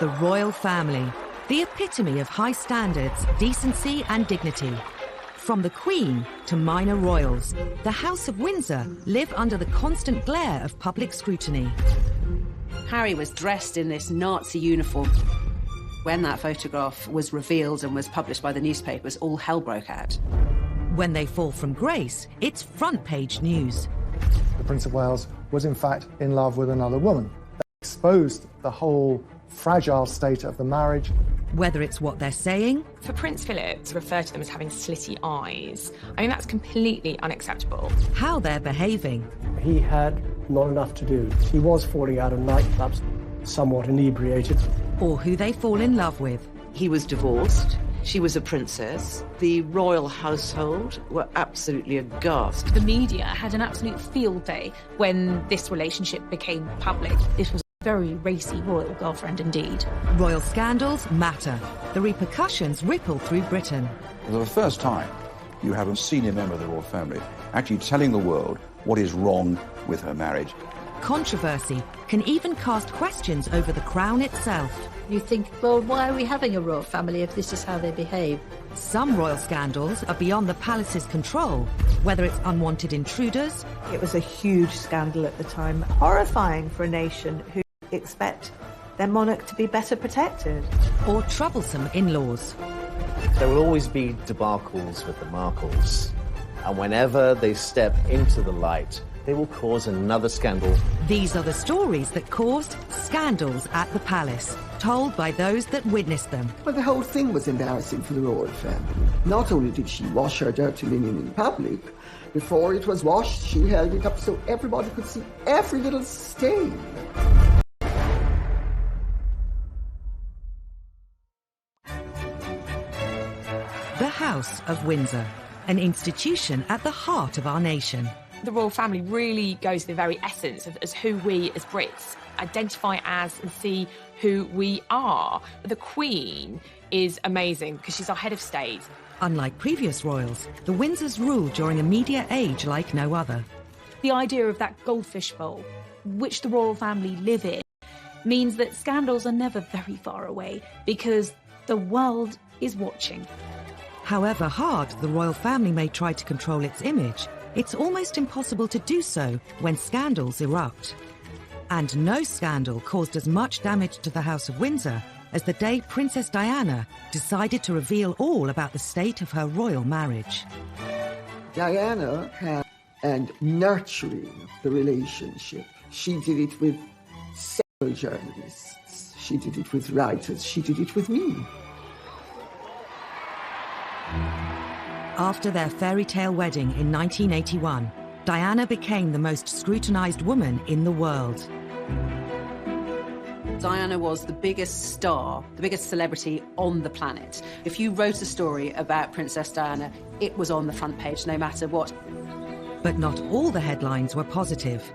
The royal family, the epitome of high standards, decency and dignity. From the Queen to minor royals, the House of Windsor live under the constant glare of public scrutiny. Harry was dressed in this Nazi uniform. When that photograph was revealed and was published by the newspapers, all hell broke out. When they fall from grace, it's front-page news. The Prince of Wales was in fact in love with another woman. That exposed the whole fragile state of the marriage. Whether it's what they're saying... For Prince Philip to refer to them as having slitty eyes, I mean, that's completely unacceptable. How they're behaving. He had not enough to do. He was falling out of nightclubs, somewhat inebriated. Or who they fall in love with. He was divorced. She was a princess. The royal household were absolutely aghast. The media had an absolute field day when this relationship became public. This was a very racy royal girlfriend indeed. Royal scandals matter. The repercussions ripple through Britain. For the first time, you have a senior member of the royal family actually telling the world what is wrong with her marriage. Controversy can even cast questions over the crown itself. You think, well, why are we having a royal family if this is how they behave? Some royal scandals are beyond the palace's control, whether it's unwanted intruders. It was a huge scandal at the time, horrifying for a nation who expect their monarch to be better protected. Or troublesome in-laws. There will always be debacles with the Markles, and whenever they step into the light, they will cause another scandal. These are the stories that caused scandals at the palace, told by those that witnessed them. But the whole thing was embarrassing for the royal family. Not only did she wash her dirty linen in public, before it was washed, she held it up so everybody could see every little stain. The House of Windsor, an institution at the heart of our nation. The royal family really goes to the very essence of as who we as Brits identify as and see who we are. The Queen is amazing because she's our head of state. Unlike previous royals, the Windsors rule during a media age like no other. The idea of that goldfish bowl, which the royal family live in, means that scandals are never very far away because the world is watching. However hard the royal family may try to control its image, it's almost impossible to do so when scandals erupt. And no scandal caused as much damage to the House of Windsor as the day Princess Diana decided to reveal all about the state of her royal marriage. Diana had and nurturing the relationship. She did it with several journalists. She did it with writers. She did it with me. After their fairy tale wedding in 1981, Diana became the most scrutinized woman in the world. Diana was the biggest star, the biggest celebrity on the planet. If you wrote a story about Princess Diana, it was on the front page, no matter what. But not all the headlines were positive.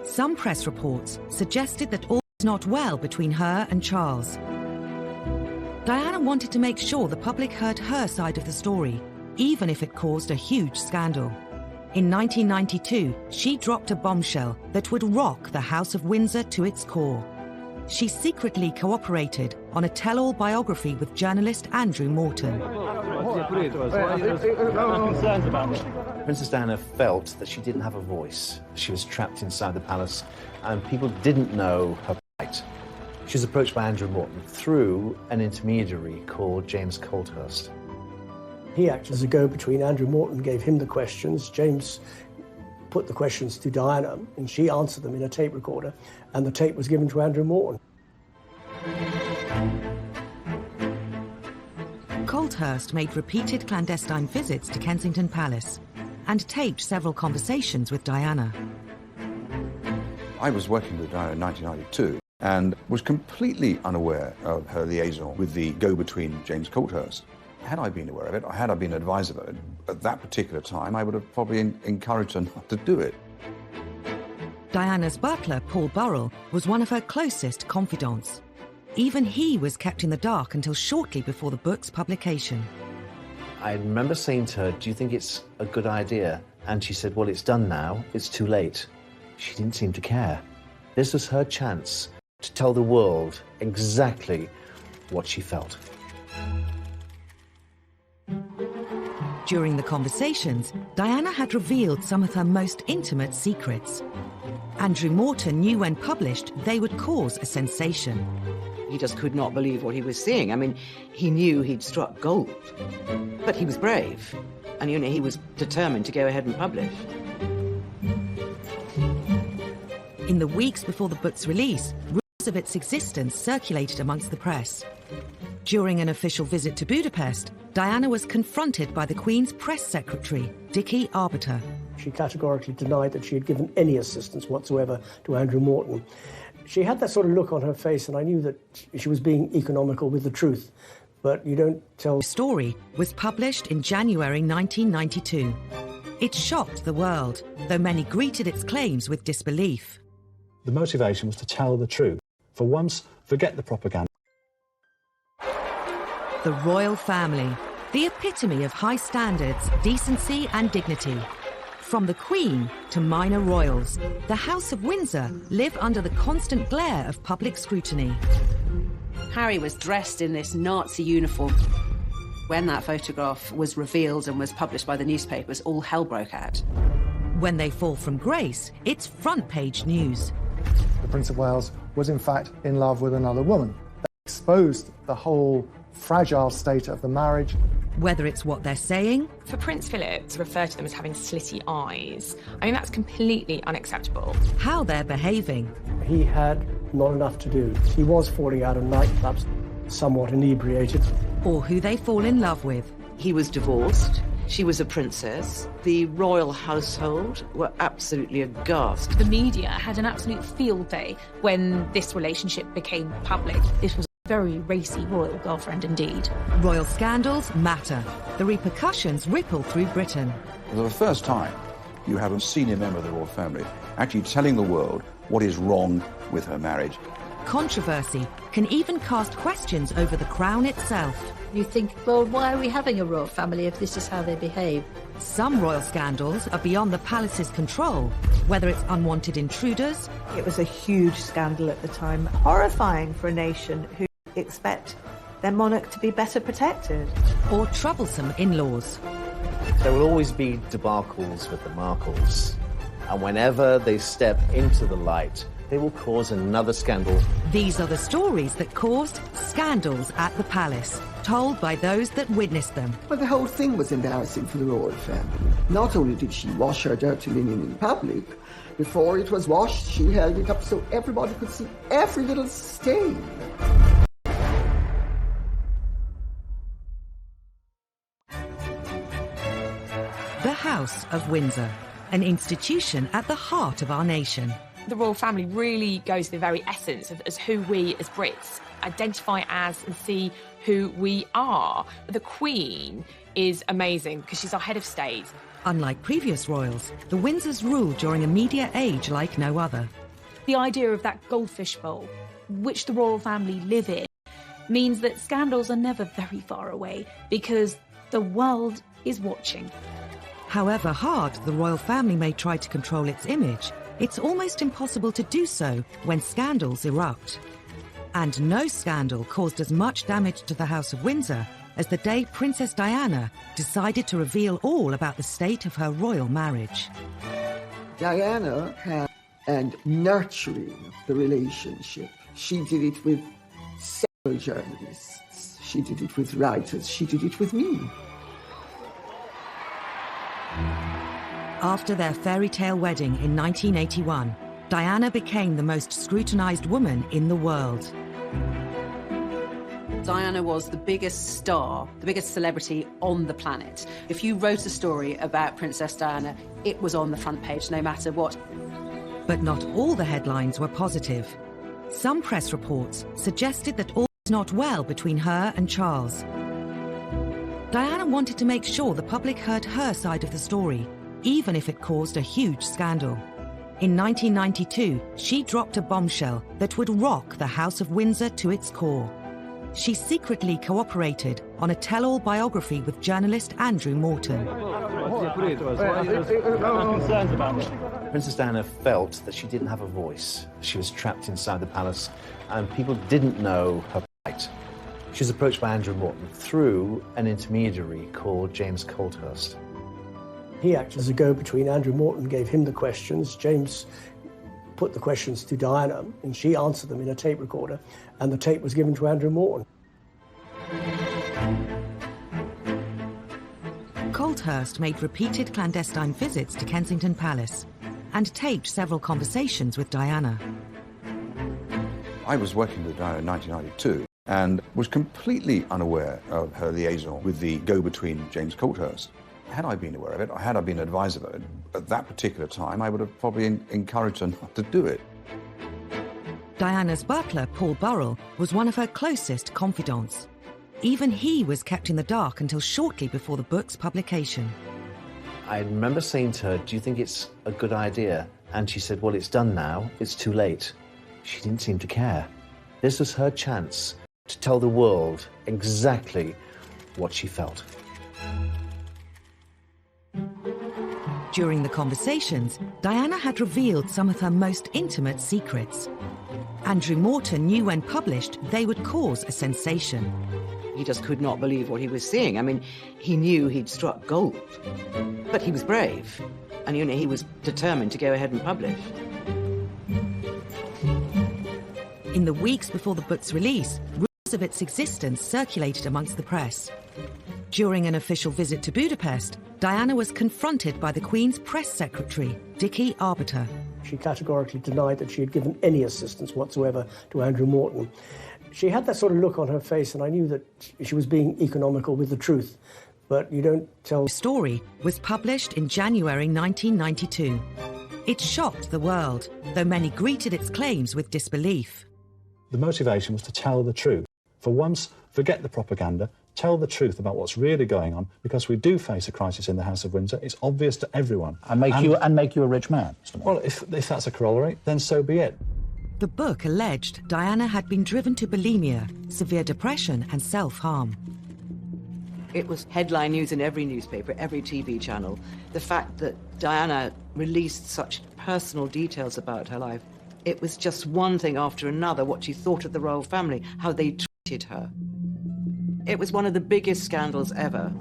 Some press reports suggested that all was not well between her and Charles. Diana wanted to make sure the public heard her side of the story, even if it caused a huge scandal. In 1992, she dropped a bombshell that would rock the House of Windsor to its core. She secretly cooperated on a tell-all biography with journalist Andrew Morton. Princess Diana felt that she didn't have a voice. She was trapped inside the palace, and people didn't know her plight. She was approached by Andrew Morton through an intermediary called James Colthurst. He acted as a go-between. Andrew Morton gave him the questions. James put the questions to Diana, and she answered them in a tape recorder, and the tape was given to Andrew Morton. Colthurst made repeated clandestine visits to Kensington Palace and taped several conversations with Diana. I was working with Diana in 1992 and was completely unaware of her liaison with the go-between James Colthurst. Had I been aware of it, or had I been advised of it at that particular time, I would have probably encouraged her not to do it. Diana's butler, Paul Burrell, was one of her closest confidants. Even he was kept in the dark until shortly before the book's publication. I remember saying to her, "Do you think it's a good idea?" And she said, "Well, it's done now. It's too late." She didn't seem to care. This was her chance to tell the world exactly what she felt. During the conversations, Diana had revealed some of her most intimate secrets. Andrew Morton knew when published they would cause a sensation. He just could not believe what he was seeing. I mean, he knew he'd struck gold, but he was brave, and he was determined to go ahead and publish. In the weeks before the book's release, rumours of its existence circulated amongst the press. During an official visit to Budapest, Diana was confronted by the Queen's press secretary, Dickie Arbiter. She categorically denied that she had given any assistance whatsoever to Andrew Morton. She had that sort of look on her face, and I knew that she was being economical with the truth. But you don't tell... The story was published in January 1992. It shocked the world, though many greeted its claims with disbelief. The motivation was to tell the truth. For once, forget the propaganda. The royal family, the epitome of high standards, decency and dignity. From the Queen to minor royals, the House of Windsor live under the constant glare of public scrutiny. Harry was dressed in this Nazi uniform. When that photograph was revealed and was published by the newspapers, all hell broke out. When they fall from grace, it's front-page news. The Prince of Wales was in fact in love with another woman. That exposed the whole fragile state of the marriage. Whether it's what they're saying... For Prince Philip to refer to them as having slitty eyes, I mean, that's completely unacceptable. How they're behaving. He had not enough to do. He was falling out of nightclubs, somewhat inebriated. Or who they fall in love with. He was divorced. She was a princess. The royal household were absolutely aghast. The media had an absolute field day when this relationship became public. This was a very racy royal girlfriend indeed. Royal scandals matter. The repercussions ripple through Britain. For the first time, you have a senior member of the royal family actually telling the world what is wrong with her marriage. Controversy can even cast questions over the crown itself. You think, well, why are we having a royal family if this is how they behave? Some royal scandals are beyond the palace's control, whether it's unwanted intruders. It was a huge scandal at the time, horrifying for a nation who expect their monarch to be better protected. Or troublesome in-laws. There will always be debacles with the Markles, and whenever they step into the light, they will cause another scandal. These are the stories that caused scandals at the palace, told by those that witnessed them. But the whole thing was embarrassing for the royal family. Not only did she wash her dirty linen in public, before it was washed, she held it up so everybody could see every little stain. The House of Windsor, an institution at the heart of our nation. The royal family really goes to the very essence of as who we as Brits identify as and see who we are. The Queen is amazing because she's our head of state. Unlike previous royals, the Windsors rule during a media age like no other. The idea of that goldfish bowl, which the royal family live in, means that scandals are never very far away because the world is watching. However hard the royal family may try to control its image, it's almost impossible to do so when scandals erupt. And no scandal caused as much damage to the House of Windsor as the day Princess Diana decided to reveal all about the state of her royal marriage. Diana had and nurturing the relationship. She did it with several journalists. She did it with writers. She did it with me. After their fairy tale wedding in 1981, Diana became the most scrutinized woman in the world. Diana was the biggest star, the biggest celebrity on the planet. If you wrote a story about Princess Diana, it was on the front page no matter what. But not all the headlines were positive. Some press reports suggested that all was not well between her and Charles. Diana wanted to make sure the public heard her side of the story, even if it caused a huge scandal. In 1992, she dropped a bombshell that would rock the House of Windsor to its core. She secretly cooperated on a tell-all biography with journalist Andrew Morton. Concerns about it. Princess Diana felt that she didn't have a voice. She was trapped inside the palace, and people didn't know her plight. She was approached by Andrew Morton through an intermediary called James Colthurst. He acted as a go-between. Andrew Morton gave him the questions. James put the questions to Diana, and she answered them in a tape recorder, and the tape was given to Andrew Morton. Colthurst made repeated clandestine visits to Kensington Palace and taped several conversations with Diana. I was working with Diana in 1992 and was completely unaware of her liaison with the go-between James Colthurst. Had I been aware of it, or had I been advised of it, at that particular time, I would have probably encouraged her not to do it. Diana's butler, Paul Burrell, was one of her closest confidants. Even he was kept in the dark until shortly before the book's publication. I remember saying to her, "Do you think it's a good idea?" And she said, "Well, it's done now. It's too late." She didn't seem to care. This was her chance to tell the world exactly what she felt. During the conversations, Diana had revealed some of her most intimate secrets. Andrew Morton knew when published they would cause a sensation. He just could not believe what he was seeing. I mean, he knew he'd struck gold, but he was brave, and he was determined to go ahead and publish. In the weeks before the book's release, rumours of its existence circulated amongst the press. During an official visit to Budapest, Diana was confronted by the Queen's press secretary, Dickie Arbiter. She categorically denied that she had given any assistance whatsoever to Andrew Morton. She had that sort of look on her face, and I knew that she was being economical with the truth. But you don't tell... The story was published in January 1992. It shocked the world, though many greeted its claims with disbelief. The motivation was to tell the truth. For once, forget the propaganda, tell the truth about what's really going on, because we do face a crisis in the House of Windsor. It's obvious to everyone. And make you a rich man. Well, if that's a corollary, then so be it. The book alleged Diana had been driven to bulimia, severe depression and self-harm. It was headline news in every newspaper, every TV channel. The fact that Diana released such personal details about her life, it was just one thing after another, what she thought of the royal family, how they treated her. It was one of the biggest scandals ever.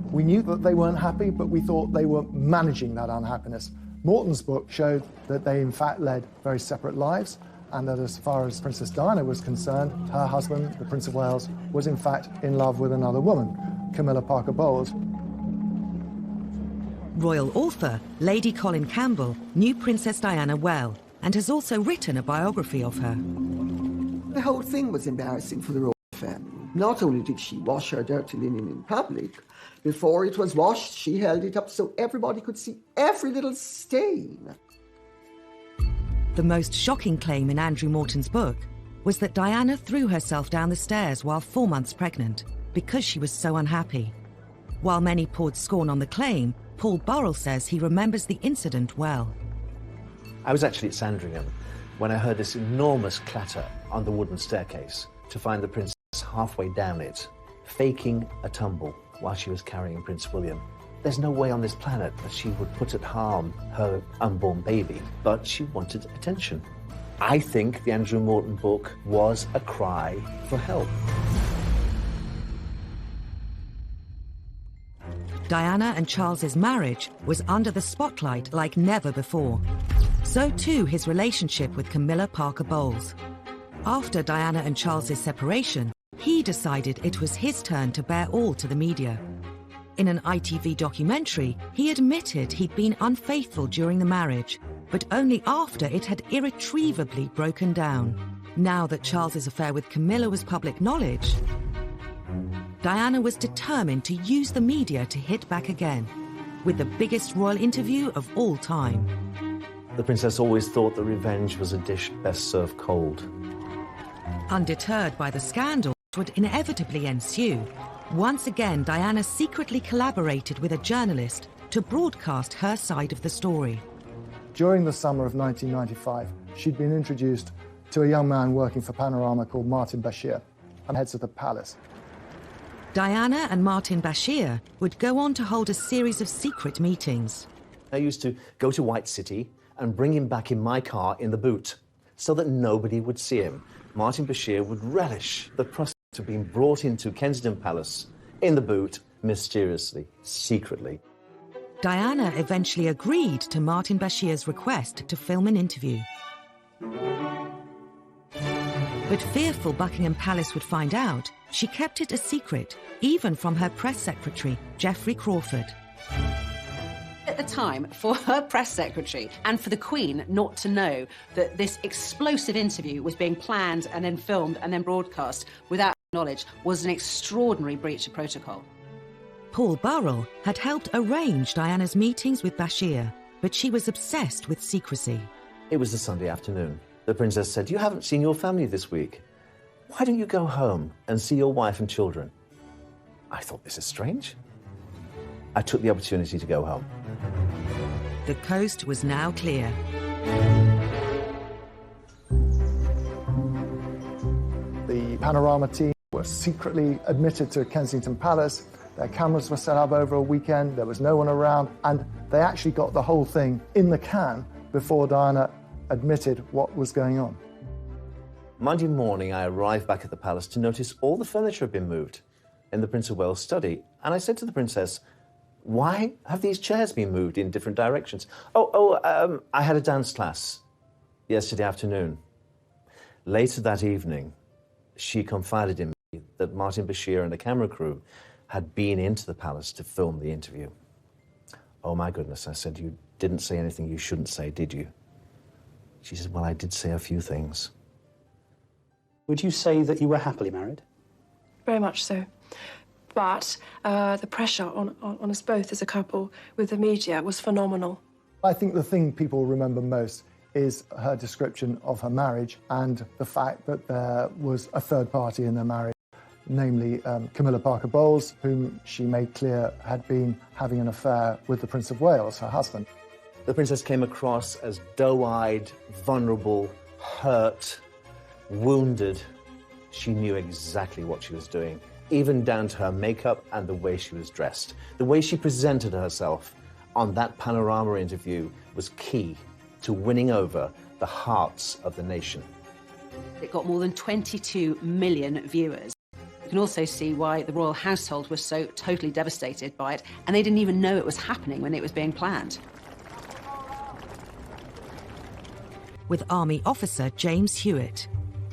We knew that they weren't happy, but we thought they were managing that unhappiness. Morton's book showed that they in fact led very separate lives, and that as far as Princess Diana was concerned, her husband, the Prince of Wales, was in fact in love with another woman, Camilla Parker Bowles. Royal author Lady Colin Campbell knew Princess Diana well and has also written a biography of her. The whole thing was embarrassing for the royal family. Not only did she wash her dirty linen in public, before it was washed, she held it up so everybody could see every little stain. The most shocking claim in Andrew Morton's book was that Diana threw herself down the stairs while 4 months pregnant because she was so unhappy. While many poured scorn on the claim, Paul Burrell says he remembers the incident well. I was actually at Sandringham when I heard this enormous clatter on the wooden staircase to find the princess halfway down it, faking a tumble while she was carrying Prince William. There's no way on this planet that she would put at harm her unborn baby, but she wanted attention. I think the Andrew Morton book was a cry for help. Diana and Charles's marriage was under the spotlight like never before. So too his relationship with Camilla Parker Bowles. After Diana and Charles's separation, he decided it was his turn to bear all to the media. In an ITV documentary, he admitted he'd been unfaithful during the marriage, but only after it had irretrievably broken down. Now that Charles's affair with Camilla was public knowledge, Diana was determined to use the media to hit back again, with the biggest royal interview of all time. The princess always thought that revenge was a dish best served cold. Undeterred by the scandal that would inevitably ensue, once again Diana secretly collaborated with a journalist to broadcast her side of the story. During the summer of 1995, she'd been introduced to a young man working for Panorama called Martin Bashir, and heads of the palace. Diana and Martin Bashir would go on to hold a series of secret meetings. I used to go to White City and bring him back in my car in the boot, so that nobody would see him. Martin Bashir would relish the prospect of being brought into Kensington Palace in the boot, mysteriously, secretly. Diana eventually agreed to Martin Bashir's request to film an interview. But fearful Buckingham Palace would find out, she kept it a secret, even from her press secretary, Geoffrey Crawford. At the time, for her press secretary and for the Queen not to know that this explosive interview was being planned and then filmed and then broadcast without knowledge was an extraordinary breach of protocol. Paul Burrell had helped arrange Diana's meetings with Bashir, but she was obsessed with secrecy. It was a Sunday afternoon. The princess said, "You haven't seen your family this week. Why don't you go home and see your wife and children?" I thought, this is strange. I took the opportunity to go home. The coast was now clear. The panorama team were secretly admitted to Kensington Palace. Their cameras were set up over a weekend. There was no one around, and they actually got the whole thing in the can before Diana admitted what was going on. Monday morning, I arrived back at the palace to notice all the furniture had been moved in the Prince of Wales' study. And I said to the princess, "Why have these chairs been moved in different directions?" I had a dance class yesterday afternoon. Later that evening, she confided in me that Martin Bashir and the camera crew had been into the palace to film the interview. "Oh my goodness," I said, "you didn't say anything you shouldn't say, did you?" She said, "Well, I did say a few things." Would you say that you were happily married? Very much so. But the pressure on us both as a couple with the media was phenomenal. I think the thing people remember most is her description of her marriage and the fact that there was a third party in their marriage, namely Camilla Parker Bowles, whom she made clear had been having an affair with the Prince of Wales, her husband. The princess came across as doe-eyed, vulnerable, hurt, wounded. She knew exactly what she was doing, even down to her makeup and the way she was dressed. The way she presented herself on that panorama interview was key to winning over the hearts of the nation. It got more than 22 million viewers. You can also see why the royal household was so totally devastated by it, and they didn't even know it was happening when it was being planned. With Army officer James Hewitt.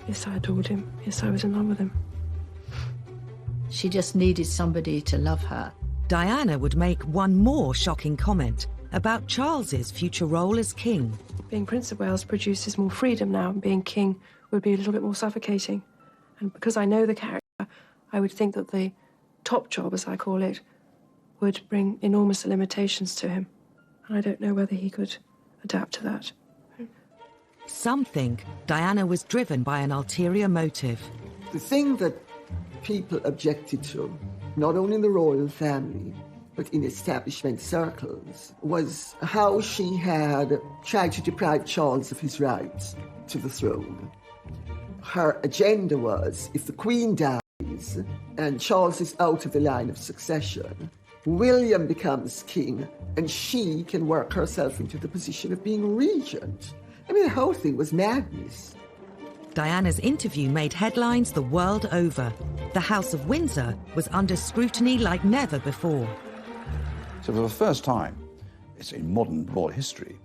Yes, I adored him. Yes, I was in love with him. She just needed somebody to love her. Diana would make one more shocking comment about Charles's future role as king. Being Prince of Wales produces more freedom now, and being king would be a little bit more suffocating. And because I know the character, I would think that the top job, as I call it, would bring enormous limitations to him. And I don't know whether he could adapt to that. Some think Diana was driven by an ulterior motive. The thing that people objected to, not only in the royal family, but in establishment circles, was how she had tried to deprive Charles of his rights to the throne. Her agenda was, if the Queen dies and Charles is out of the line of succession, William becomes king and she can work herself into the position of being regent. I mean, the whole thing was madness. Diana's interview made headlines the world over. The House of Windsor was under scrutiny like never before. So for the first time, it's in modern royal history,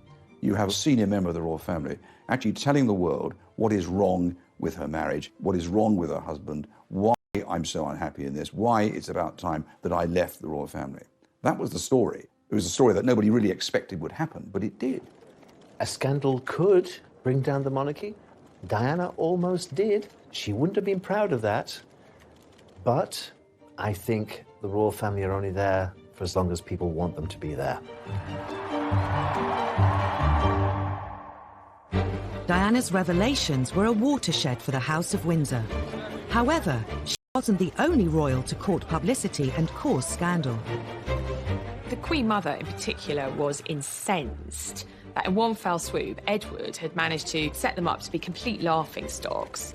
you have a senior member of the royal family actually telling the world what is wrong with her marriage, what is wrong with her husband, why I'm so unhappy in this, why it's about time that I left the royal family. That was the story. It was a story that nobody really expected would happen, but it did. A scandal could bring down the monarchy. Diana almost did. She wouldn't have been proud of that. But I think the royal family are only there for as long as people want them to be there. Diana's revelations were a watershed for the House of Windsor. However, she wasn't the only royal to court publicity and cause scandal. The Queen Mother in particular was incensed that in one fell swoop, Edward had managed to set them up to be complete laughingstocks.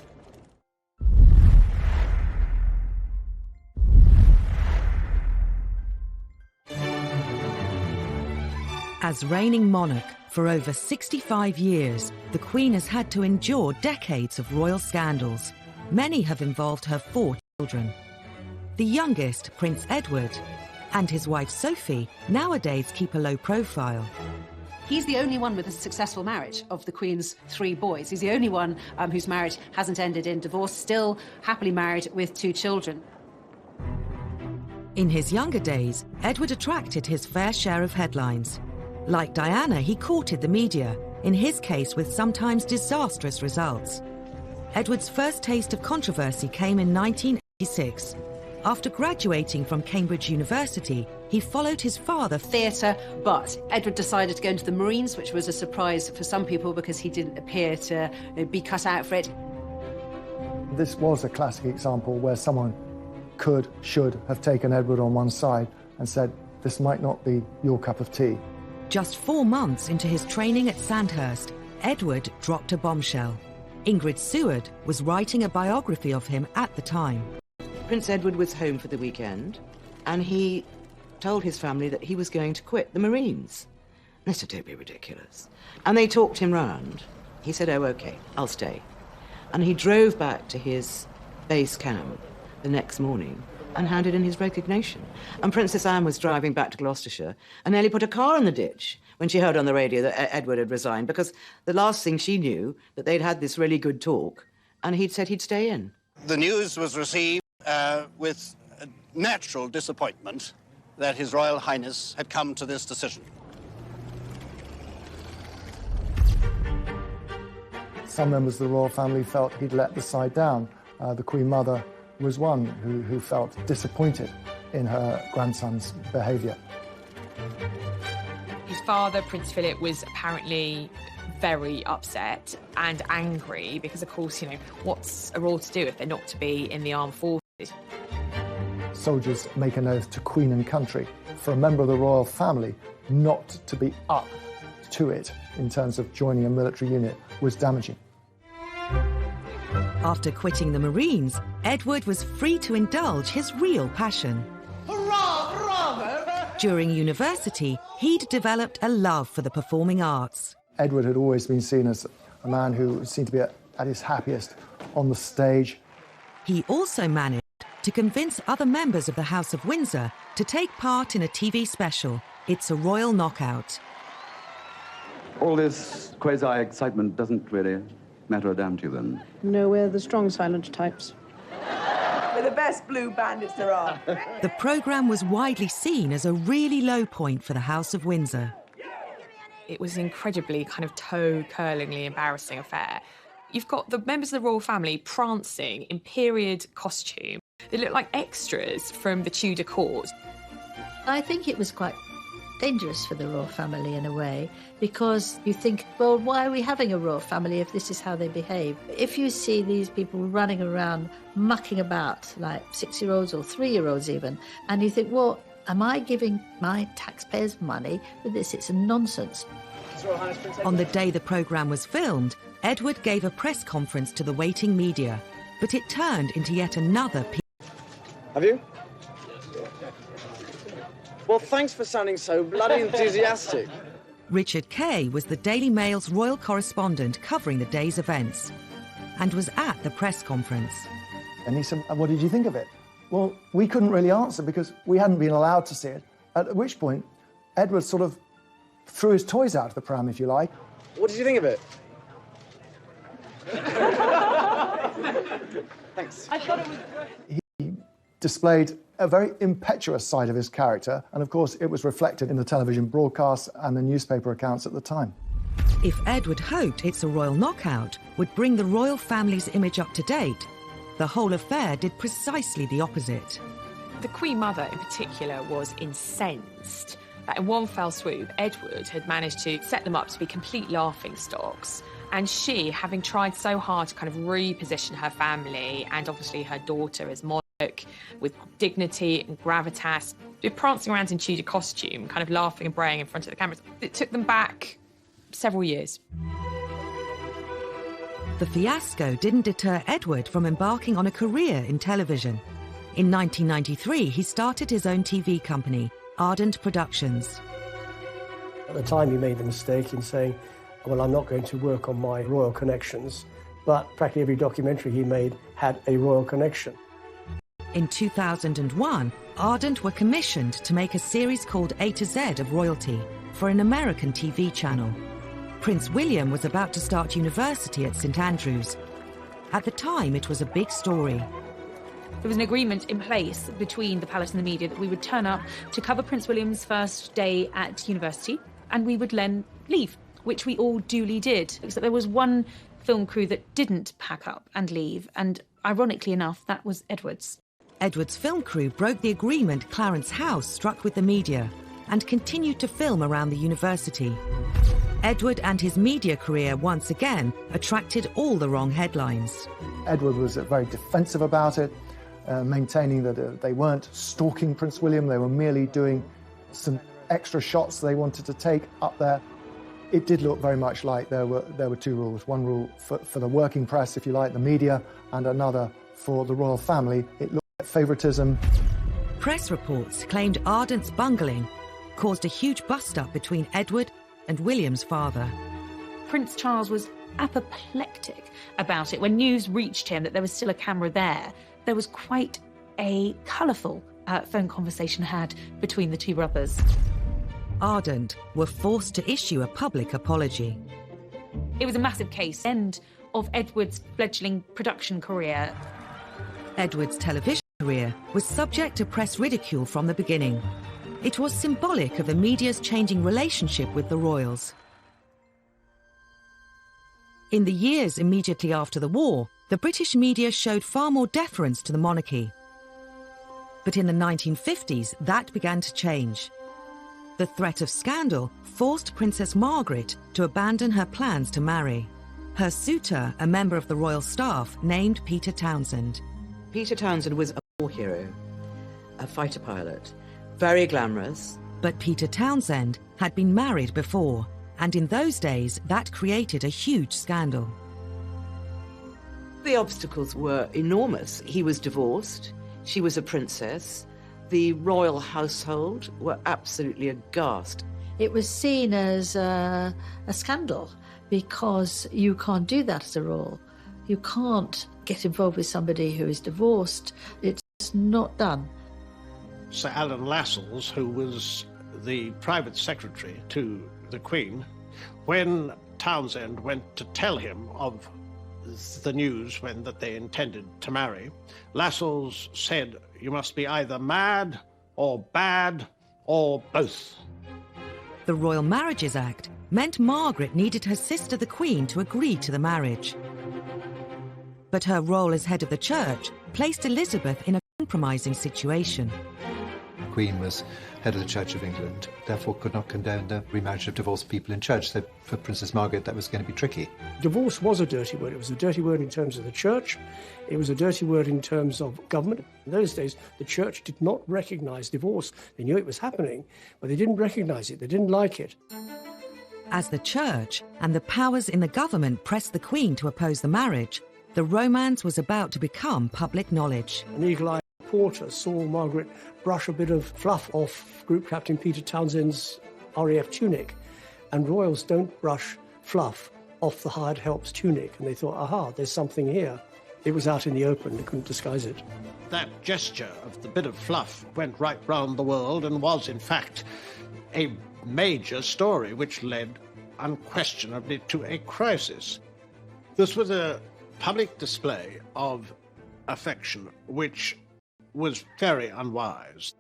As reigning monarch, For over 65 years, the Queen has had to endure decades of royal scandals. Many have involved her 4 children. The youngest, Prince Edward, and his wife Sophie, nowadays keep a low profile. He's the only one with a successful marriage of the Queen's 3 boys. He's the only one whose marriage hasn't ended in divorce, still happily married with 2 children. In his younger days, Edward attracted his fair share of headlines. Like Diana, he courted the media, in his case with sometimes disastrous results. Edward's first taste of controversy came in 1986. After graduating from Cambridge University, he followed his father theatre, but Edward decided to go into the Marines, which was a surprise for some people because he didn't appear to be cut out for it. This was a classic example where someone should have taken Edward on one side and said, this might not be your cup of tea. Just 4 months into his training at Sandhurst, Edward dropped a bombshell. Ingrid Seward was writing a biography of him at the time. Prince Edward was home for the weekend, and he told his family that he was going to quit the Marines. They said, don't be ridiculous. And they talked him round. He said, oh, OK, I'll stay. And he drove back to his base camp the next morning and handed in his resignation. And Princess Anne was driving back to Gloucestershire and nearly put a car in the ditch when she heard on the radio that Edward had resigned, because the last thing she knew, that they'd had this really good talk, and he'd said he'd stay in. The news was received with natural disappointment that His Royal Highness had come to this decision. Some members of the royal family felt he'd let the side down. The Queen Mother was one who felt disappointed in her grandson's behaviour. His father, Prince Philip, was apparently very upset and angry because, of course, you know, what's a royal to do if they're not to be in the armed forces? Soldiers make an oath to Queen and country. For a member of the royal family not to be up to it in terms of joining a military unit was damaging. After quitting the Marines, Edward was free to indulge his real passion. Hurrah, hurrah! During university, he'd developed a love for the performing arts. Edward had always been seen as a man who seemed to be at his happiest on the stage. He also managed to convince other members of the House of Windsor to take part in a TV special, It's a Royal Knockout. All this quasi-excitement doesn't really matter a damn to you, then? No, we're the strong silent types. We're the best blue bandits there are. The programme was widely seen as a really low point for the House of Windsor. It was an incredibly kind of toe-curlingly embarrassing affair. You've got the members of the royal family prancing in period costume. They look like extras from the Tudor court. I think it was quite dangerous for the royal family in a way, because you think, well, why are we having a royal family if this is how they behave? If you see these people running around, mucking about like 6-year-olds or 3-year-olds even, and you think, well, am I giving my taxpayers' money with this? It's nonsense. On the day the programme was filmed, Edward gave a press conference to the waiting media, but it turned into yet another Have you? Well, thanks for sounding so bloody enthusiastic. Richard Kay was the Daily Mail's royal correspondent covering the day's events and was at the press conference. And he said, what did you think of it? Well, we couldn't really answer because we hadn't been allowed to see it, at which point Edward sort of threw his toys out of the pram, if you like. What did you think of it? Thanks. I thought it was great. He displayed a very impetuous side of his character, and of course it was reflected in the television broadcasts and the newspaper accounts at the time. If Edward hoped It's a Royal Knockout would bring the royal family's image up to date, the whole affair did precisely the opposite. The Queen Mother in particular was incensed that in one fell swoop, Edward had managed to set them up to be complete laughingstocks. And she, having tried so hard to kind of reposition her family and obviously her daughter as monarch with dignity and gravitas, prancing around in Tudor costume, kind of laughing and braying in front of the cameras, it took them back several years. The fiasco didn't deter Edward from embarking on a career in television. In 1993, he started his own TV company, Ardent Productions. At the time, he made the mistake in saying, well, I'm not going to work on my royal connections, but practically every documentary he made had a royal connection. In 2001, Ardent were commissioned to make a series called A to Z of Royalty for an American TV channel. Prince William was about to start university at St Andrews. At the time, it was a big story. There was an agreement in place between the palace and the media that we would turn up to cover Prince William's first day at university, and we would then leave, which we all duly did. Except there was one film crew that didn't pack up and leave, and ironically enough, that was Edward's. Edward's film crew broke the agreement Clarence House struck with the media and continued to film around the university. Edward and his media career once again attracted all the wrong headlines. Edward was very defensive about it, maintaining that they weren't stalking Prince William, they were merely doing some extra shots they wanted to take up there. It did look very much like there were two rules. One rule for the working press, if you like, the media, and another for the royal family. It looked like favouritism. Press reports claimed Ardent's bungling caused a huge bust-up between Edward and William's father. Prince Charles was apoplectic about it. When news reached him that there was still a camera there, there was quite a colourful phone conversation had between the two brothers. Ardent were forced to issue a public apology. It was a massive case, end of Edward's fledgling production career. Edward's television career was subject to press ridicule from the beginning. It was symbolic of the media's changing relationship with the royals. In the years immediately after the war, the British media showed far more deference to the monarchy. But in the 1950s, that began to change. The threat of scandal forced Princess Margaret to abandon her plans to marry. Her suitor, a member of the royal staff, named Peter Townsend. Peter Townsend was a war hero, a fighter pilot, very glamorous. But Peter Townsend had been married before, and in those days that created a huge scandal. The obstacles were enormous. He was divorced, she was a princess, the royal household were absolutely aghast. It was seen as a scandal because you can't do that as a royal. You can't get involved with somebody who is divorced. It's not done. Sir Alan Lascelles, who was the private secretary to the Queen, when Townsend went to tell him of the news that they intended to marry, Lascelles said, "You must be either mad or bad or both." The Royal Marriages Act meant Margaret needed her sister the Queen to agree to the marriage. But her role as head of the church placed Elizabeth in a compromising situation. The Queen was head of the Church of England, therefore could not condone the remarriage of divorced people in church. So for Princess Margaret, that was going to be tricky. Divorce was a dirty word. It was a dirty word in terms of the church. It was a dirty word in terms of government. In those days, the church did not recognise divorce. They knew it was happening, but they didn't recognise it. They didn't like it. As the church and the powers in the government pressed the Queen to oppose the marriage, the romance was about to become public knowledge. An eagle-eyed reporter saw Margaret brush a bit of fluff off Group Captain Peter Townsend's RAF tunic, and royals don't brush fluff off the hired help's tunic, and they thought, aha, there's something here. It was out in the open, they couldn't disguise it. That gesture of the bit of fluff went right round the world and was, in fact, a major story which led unquestionably to a crisis. This was a public display of affection which was very unwise.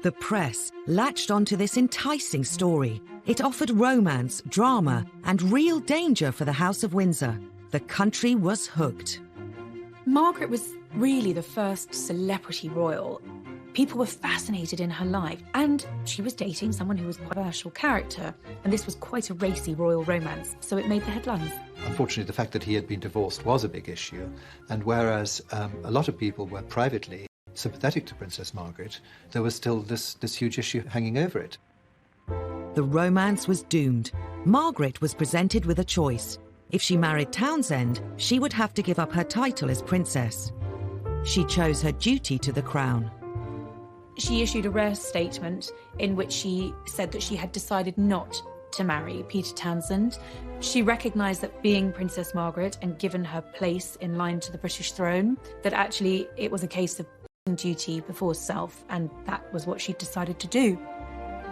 The press latched onto this enticing story. It offered romance, drama, and real danger for the House of Windsor. The country was hooked. Margaret was really the first celebrity royal. People were fascinated in her life, and she was dating someone who was a controversial character, and this was quite a racy royal romance, so it made the headlines. Unfortunately, the fact that he had been divorced was a big issue, and whereas a lot of people were privately sympathetic to Princess Margaret, there was still this huge issue hanging over it. The romance was doomed. Margaret was presented with a choice. If she married Townsend, she would have to give up her title as princess. She chose her duty to the crown. She issued a rare statement in which she said that she had decided not to marry Peter Townsend. She recognised that being Princess Margaret and given her place in line to the British throne, that actually it was a case of duty before self, and that was what she decided to do.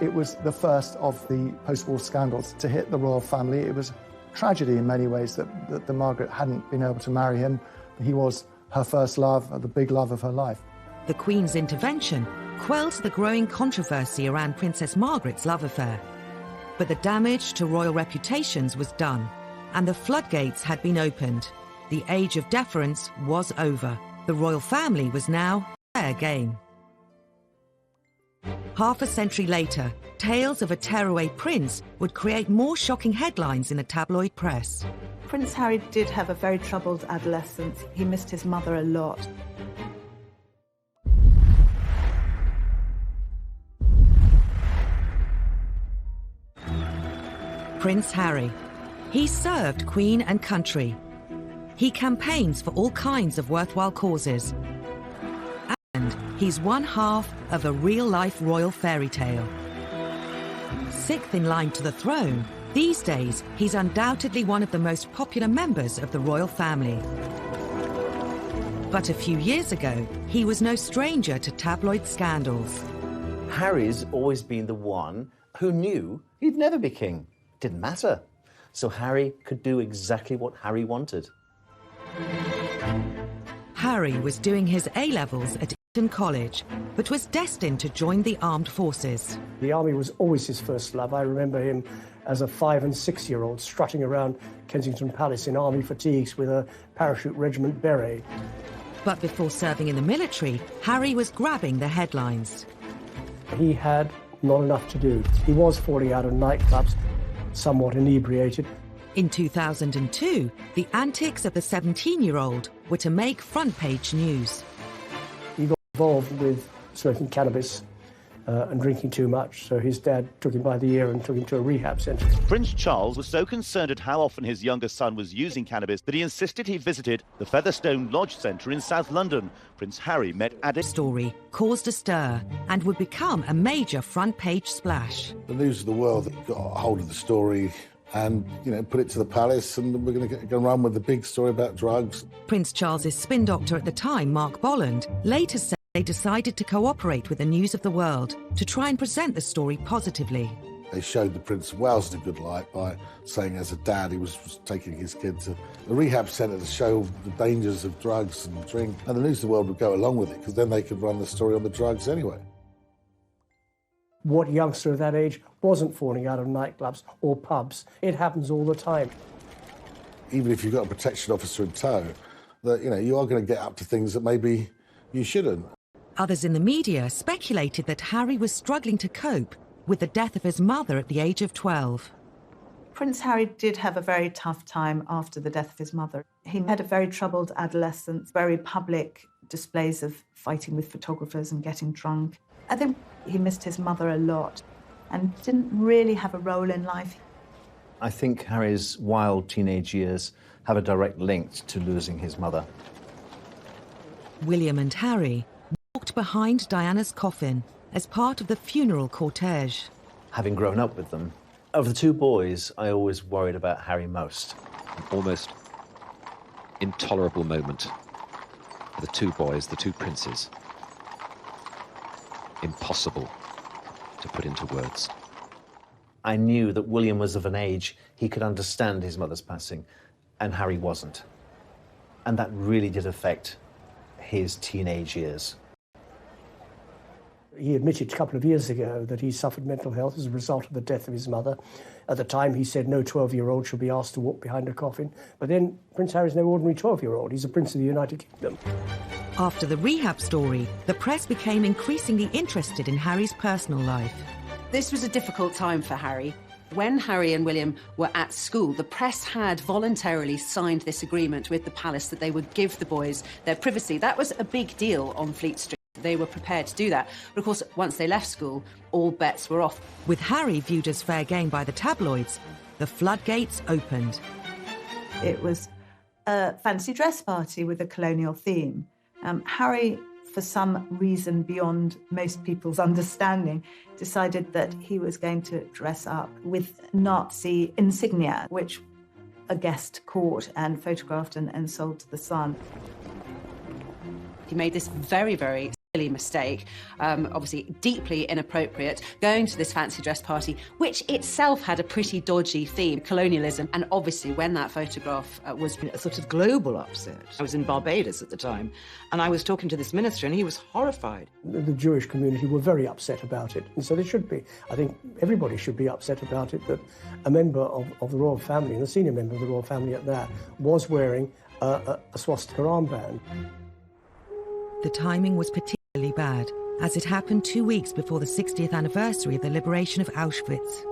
It was the first of the post-war scandals to hit the royal family. It was a tragedy in many ways that Margaret hadn't been able to marry him. He was her first love, the big love of her life. The Queen's intervention quelled the growing controversy around Princess Margaret's love affair. But the damage to royal reputations was done, and the floodgates had been opened. The age of deference was over. The royal family was now fair game. Half a century later, tales of a tearaway prince would create more shocking headlines in the tabloid press. Prince Harry did have a very troubled adolescence. He missed his mother a lot. Prince Harry. He served Queen and country. He campaigns for all kinds of worthwhile causes. And he's one half of a real-life royal fairy tale. Sixth in line to the throne, these days he's undoubtedly one of the most popular members of the royal family. But a few years ago, he was no stranger to tabloid scandals. Harry's always been the one who knew he'd never be king. Didn't matter. So Harry could do exactly what Harry wanted. Harry was doing his A-levels at Eton College, but was destined to join the armed forces. The army was always his first love. I remember him as a 5- and 6-year-old strutting around Kensington Palace in army fatigues with a parachute regiment beret. But before serving in the military, Harry was grabbing the headlines. He had not enough to do. He was falling out of nightclubs, somewhat inebriated. In 2002, the antics of the 17-year-old were to make front-page news. He got involved with smoking cannabis and drinking too much, so his dad took him by the ear and took him to a rehab centre. Prince Charles was so concerned at how often his younger son was using cannabis that he insisted he visited the Featherstone Lodge Centre in South London. Prince Harry met addicts. Story caused a stir and would become a major front-page splash. The News of the World got a hold of the story and, put it to the palace, and we're going to run with the big story about drugs. Prince Charles's spin doctor at the time, Mark Bolland, later said they decided to cooperate with the News of the World to try and present the story positively. They showed the Prince of Wales in a good light by saying as a dad he was taking his kid to the rehab centre to show the dangers of drugs and drink. And the News of the World would go along with it because then they could run the story on the drugs anyway. What youngster of that age wasn't falling out of nightclubs or pubs? It happens all the time. Even if you've got a protection officer in tow, that you are going to get up to things that maybe you shouldn't. Others in the media speculated that Harry was struggling to cope with the death of his mother at the age of 12. Prince Harry did have a very tough time after the death of his mother. He had a very troubled adolescence, very public displays of fighting with photographers and getting drunk. I think he missed his mother a lot and didn't really have a role in life. I think Harry's wild teenage years have a direct link to losing his mother. William and Harry walked behind Diana's coffin as part of the funeral cortege. Having grown up with them, of the two boys, I always worried about Harry most. An almost intolerable moment for the two boys, the two princes. Impossible to put into words. I knew that William was of an age he could understand his mother's passing, and Harry wasn't. And that really did affect his teenage years. He admitted a couple of years ago that he suffered mental health as a result of the death of his mother. At the time, he said no 12-year-old should be asked to walk behind a coffin. But then Prince Harry's no ordinary 12-year-old. He's a prince of the United Kingdom. After the rehab story, the press became increasingly interested in Harry's personal life. This was a difficult time for Harry. When Harry and William were at school, the press had voluntarily signed this agreement with the palace that they would give the boys their privacy. That was a big deal on Fleet Street. They were prepared to do that. But of course, once they left school, all bets were off. With Harry viewed as fair game by the tabloids, the floodgates opened. It was a fancy dress party with a colonial theme. Harry for some reason beyond most people's understanding, decided that he was going to dress up with Nazi insignia, which a guest caught and photographed and sold to the Sun. He made this very, very silly mistake, obviously deeply inappropriate, going to this fancy dress party, which itself had a pretty dodgy theme, colonialism. And obviously when that photograph was a sort of global upset. I was in Barbados at the time, and I was talking to this minister, and he was horrified. The Jewish community were very upset about it, and so they should be. I think everybody should be upset about it, that a member of the royal family, and a senior member of the royal family at that, was wearing a swastika armband. The timing was particularly bad, as it happened 2 weeks before the 60th anniversary of the liberation of Auschwitz.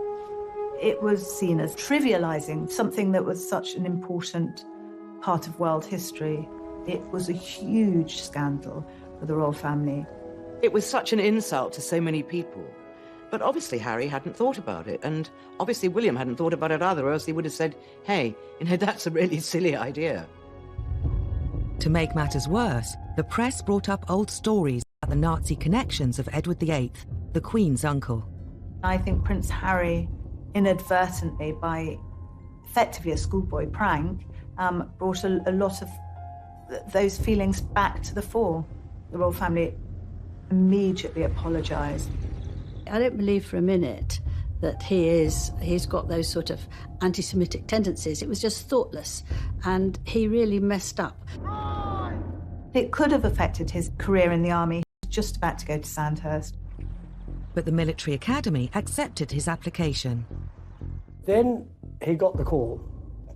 It was seen as trivialising something that was such an important part of world history. It was a huge scandal for the royal family. It was such an insult to so many people. But obviously Harry hadn't thought about it, and obviously William hadn't thought about it either, or else he would have said, hey, that's a really silly idea. To make matters worse, the press brought up old stories about the Nazi connections of Edward VIII, the Queen's uncle. I think Prince Harry, inadvertently, by effectively a schoolboy prank, brought a lot of those feelings back to the fore. The royal family immediately apologised. I don't believe for a minute that he's got those sort of anti-Semitic tendencies. It was just thoughtless, and he really messed up. It could have affected his career in the army. He was just about to go to Sandhurst. But the military academy accepted his application. Then he got the call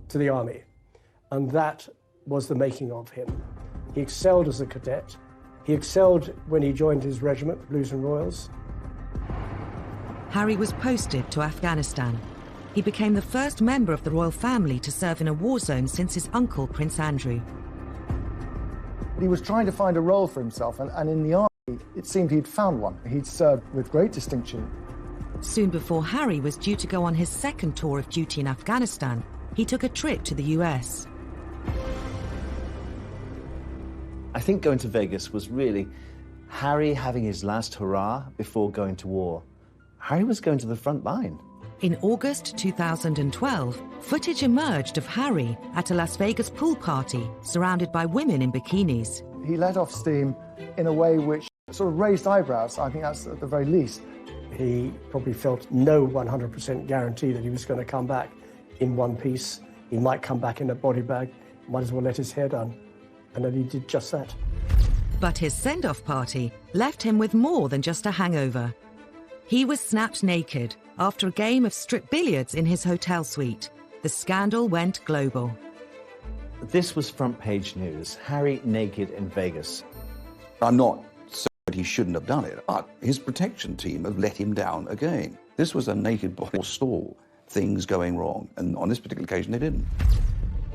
to the army, and that was the making of him. He excelled as a cadet. He excelled when he joined his regiment, Blues and Royals. Harry was posted to Afghanistan. He became the first member of the royal family to serve in a war zone since his uncle, Prince Andrew. He was trying to find a role for himself, and in the army, it seemed he'd found one. He'd served with great distinction. Soon before Harry was due to go on his second tour of duty in Afghanistan, he took a trip to the US. I think going to Vegas was really Harry having his last hurrah before going to war. Harry was going to the front line. In August 2012, footage emerged of Harry at a Las Vegas pool party surrounded by women in bikinis. He let off steam in a way which sort of raised eyebrows. I think that's at the very least. He probably felt no 100% guarantee that he was going to come back in one piece. He might come back in a body bag, might as well let his hair down. And then he did just that. But his send-off party left him with more than just a hangover. He was snapped naked after a game of strip billiards in his hotel suite. The scandal went global. This was front page news. Harry naked in Vegas. I'm not saying that he shouldn't have done it, but his protection team have let him down again. This was a naked body stall, things going wrong, and on this particular occasion they didn't.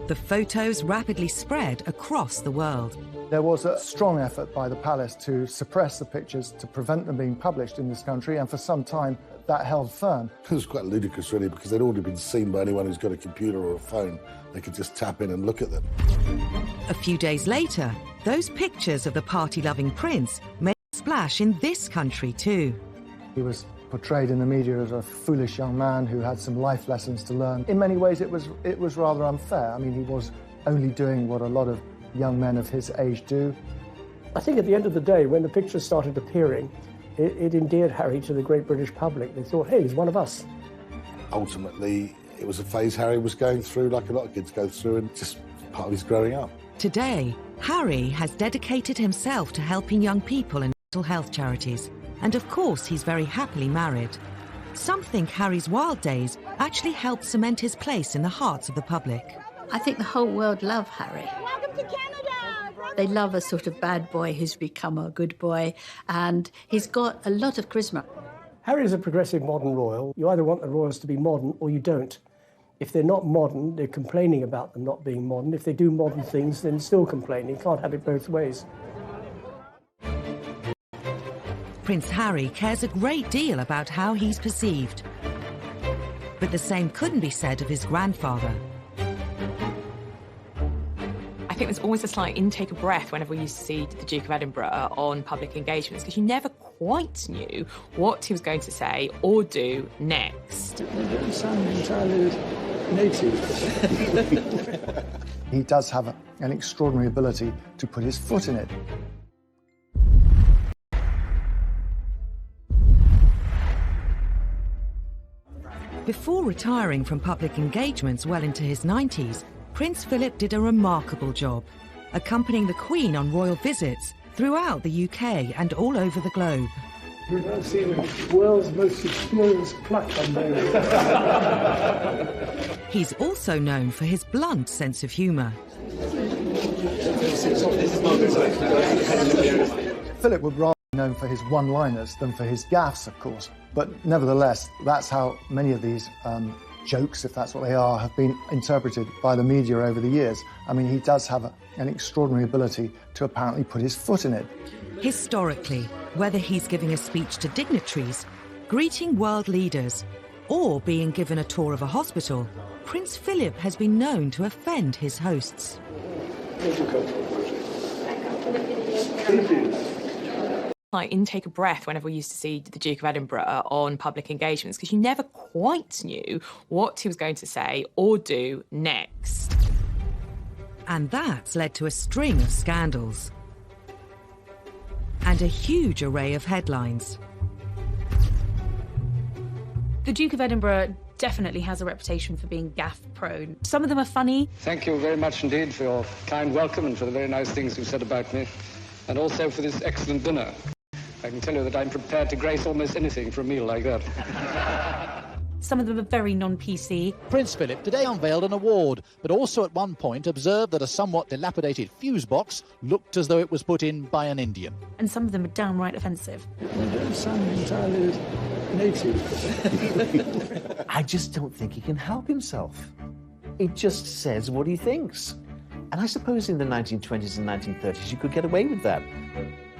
The photos rapidly spread across the world. There was a strong effort by the palace to suppress the pictures, to prevent them being published in this country, and for some time that held firm. It was quite ludicrous, really, because they'd already been seen by anyone who's got a computer or a phone. They could just tap in and look at them. A few days later, those pictures of the party-loving prince made a splash in this country too. He was portrayed in the media as a foolish young man who had some life lessons to learn. In many ways, it was rather unfair. I mean, he was only doing what a lot of young men of his age do. I think at the end of the day, when the pictures started appearing, it endeared Harry to the great British public. They thought, hey, he's one of us. Ultimately, it was a phase Harry was going through, like a lot of kids go through, and just part of his growing up. Today, Harry has dedicated himself to helping young people in mental health charities. And of course, he's very happily married. Some think Harry's wild days actually helped cement his place in the hearts of the public. I think the whole world love Harry. Welcome to Canada! They love a sort of bad boy who's become a good boy, and he's got a lot of charisma. Harry is a progressive modern royal. You either want the royals to be modern or you don't. If they're not modern, they're complaining about them not being modern. If they do modern things, then still complaining. You can't have it both ways. Prince Harry cares a great deal about how he's perceived. But the same couldn't be said of his grandfather. I think there's always a slight intake of breath whenever we used to see the Duke of Edinburgh on public engagements, because you never quite knew what he was going to say or do next. They don't sound entirely native. He does have an extraordinary ability to put his foot in it. Before retiring from public engagements well into his 90s, Prince Philip did a remarkable job, accompanying the Queen on royal visits throughout the UK and all over the globe. We've now seen the world's most experienced pluck on there. He's also known for his blunt sense of humour. Philip would rather be known for his one-liners than for his gaffes, of course. But nevertheless, that's how many of these jokes, if that's what they are, have been interpreted by the media over the years. I mean, he does have an extraordinary ability to apparently put his foot in it. Historically, whether he's giving a speech to dignitaries, greeting world leaders, or being given a tour of a hospital, Prince Philip has been known to offend his hosts. Like intake of breath whenever we used to see the Duke of Edinburgh on public engagements, because you never quite knew what he was going to say or do next. And that's led to a string of scandals and a huge array of headlines. The Duke of Edinburgh definitely has a reputation for being gaffe-prone. Some of them are funny. Thank you very much indeed for your kind welcome and for the very nice things you've said about me, and also for this excellent dinner. I can tell you that I'm prepared to grace almost anything for a meal like that. Some of them are very non-PC. Prince Philip today unveiled an award, but also at one point observed that a somewhat dilapidated fuse box looked as though it was put in by an Indian. And some of them are downright offensive. They don't sound entirely native. I just don't think he can help himself. He just says what he thinks. And I suppose in the 1920s and 1930s you could get away with that.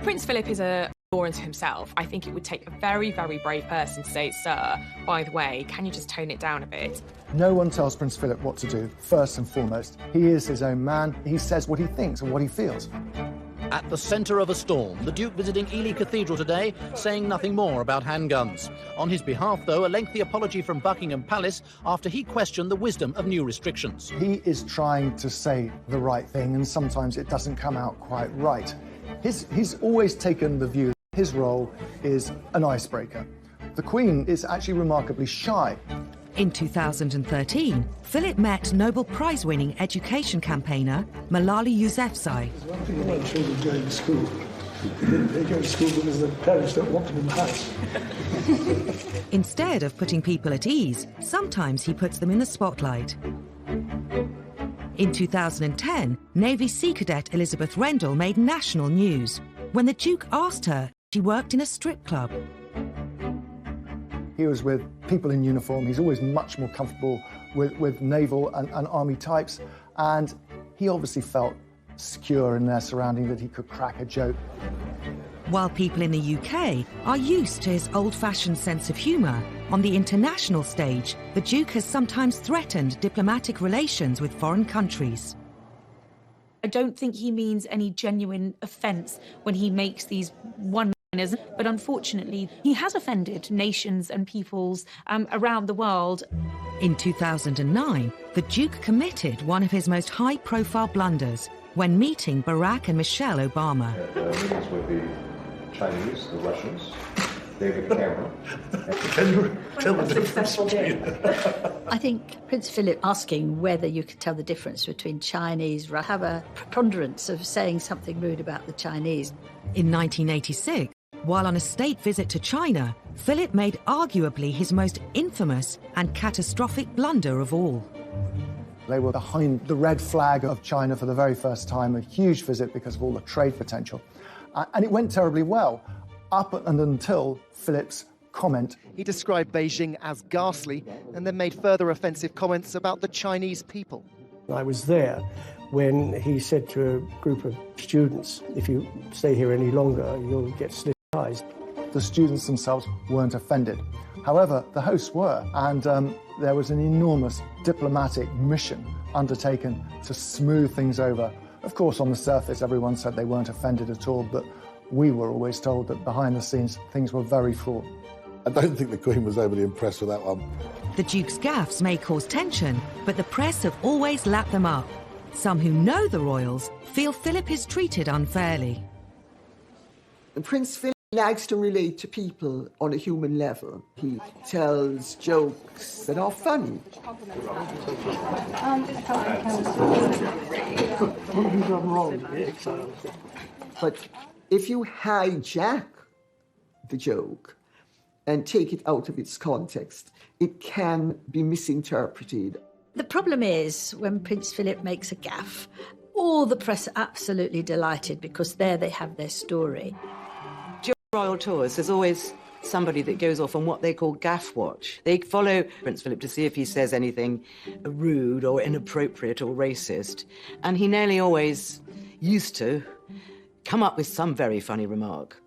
Prince Philip is a law unto himself. I think it would take a very, very brave person to say, sir, by the way, can you just tone it down a bit? No one tells Prince Philip what to do, first and foremost. He is his own man. He says what he thinks and what he feels. At the centre of a storm, the Duke visiting Ely Cathedral today, saying nothing more about handguns. On his behalf, though, a lengthy apology from Buckingham Palace after he questioned the wisdom of new restrictions. He is trying to say the right thing, and sometimes it doesn't come out quite right. He's always taken the view that his role is an icebreaker. The Queen is actually remarkably shy. In 2013, Philip met Nobel Prize-winning education campaigner Malala Yousafzai. There's one thing about children going to school. They go to school because the parents don't want them in the house. Instead of putting people at ease, sometimes he puts them in the spotlight. In 2010, Navy Sea Cadet Elizabeth Rendell made national news when the Duke asked her if she worked in a strip club. He was with people in uniform. He's always much more comfortable with naval and army types, and he obviously felt secure in their surrounding that he could crack a joke. While people in the UK are used to his old-fashioned sense of humour, on the international stage, the Duke has sometimes threatened diplomatic relations with foreign countries. I don't think he means any genuine offence when he makes these one-liners, but unfortunately, he has offended nations and peoples around the world. In 2009, the Duke committed one of his most high-profile blunders when meeting Barack and Michelle Obama. Meetings with the Chinese, the Russians, David Cameron. Can you tell the difference between I think Prince Philip asking whether you could tell the difference between Chinese, have a preponderance of saying something rude about the Chinese. In 1986, while on a state visit to China, Philip made arguably his most infamous and catastrophic blunder of all. They were behind the red flag of China for the very first time, a huge visit because of all the trade potential. And it went terribly well, up and until Philip's comment. He described Beijing as ghastly and then made further offensive comments about the Chinese people. I was there when he said to a group of students, if you stay here any longer, you'll get slit eyes. The students themselves weren't offended. However, the hosts were, and there was an enormous diplomatic mission undertaken to smooth things over Of course, on the surface, everyone said they weren't offended at all, but we were always told that behind the scenes, things were very fraught. I don't think the Queen was overly impressed with that one. The Duke's gaffes may cause tension, but the press have always lapped them up. Some who know the royals feel Philip is treated unfairly. Prince Philip likes to relate to people on a human level. He tells jokes that are funny. But if you hijack the joke and take it out of its context, it can be misinterpreted. The problem is when Prince Philip makes a gaffe, all the press are absolutely delighted because there they have their story. During royal tours, there's always somebody that goes off on what they call gaff watch. They follow Prince Philip to see if he says anything rude or inappropriate or racist. And he nearly always used to come up with some very funny remark.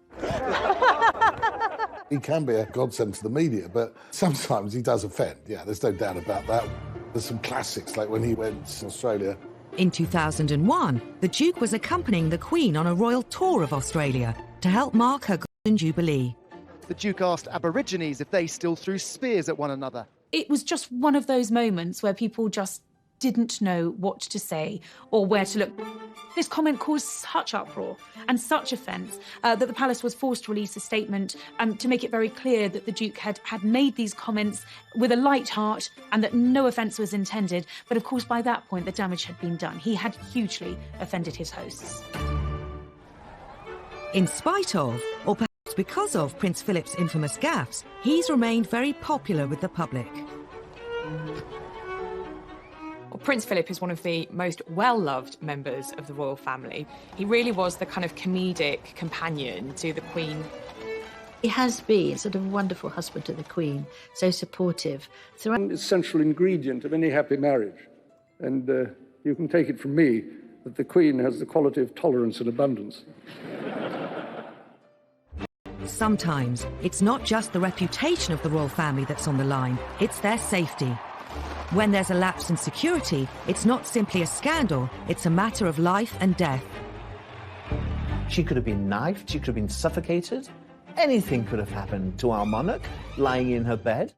He can be a godsend to the media, but sometimes he does offend. Yeah, there's no doubt about that. There's some classics, like when he went to Australia. In 2001, the Duke was accompanying the Queen on a royal tour of Australia to help mark her Golden Jubilee. The Duke asked Aborigines if they still threw spears at one another. It was just one of those moments where people just didn't know what to say or where to look. This comment caused such uproar and such offence that the palace was forced to release a statement to make it very clear that the Duke had made these comments with a light heart and that no offence was intended. But of course, by that point, the damage had been done. He had hugely offended his hosts. In spite of, or perhaps because of, Prince Philip's infamous gaffes, he's remained very popular with the public. Well, Prince Philip is one of the most well-loved members of the royal family. He really was the kind of comedic companion to the Queen. He has been sort of a wonderful husband to the Queen, so supportive. One essential ingredient of any happy marriage, and you can take it from me that the Queen has the quality of tolerance and abundance. Sometimes it's not just the reputation of the royal family that's on the line, it's their safety. When there's a lapse in security, it's not simply a scandal, it's a matter of life and death. She could have been knifed, she could have been suffocated. Anything could have happened to our monarch lying in her bed.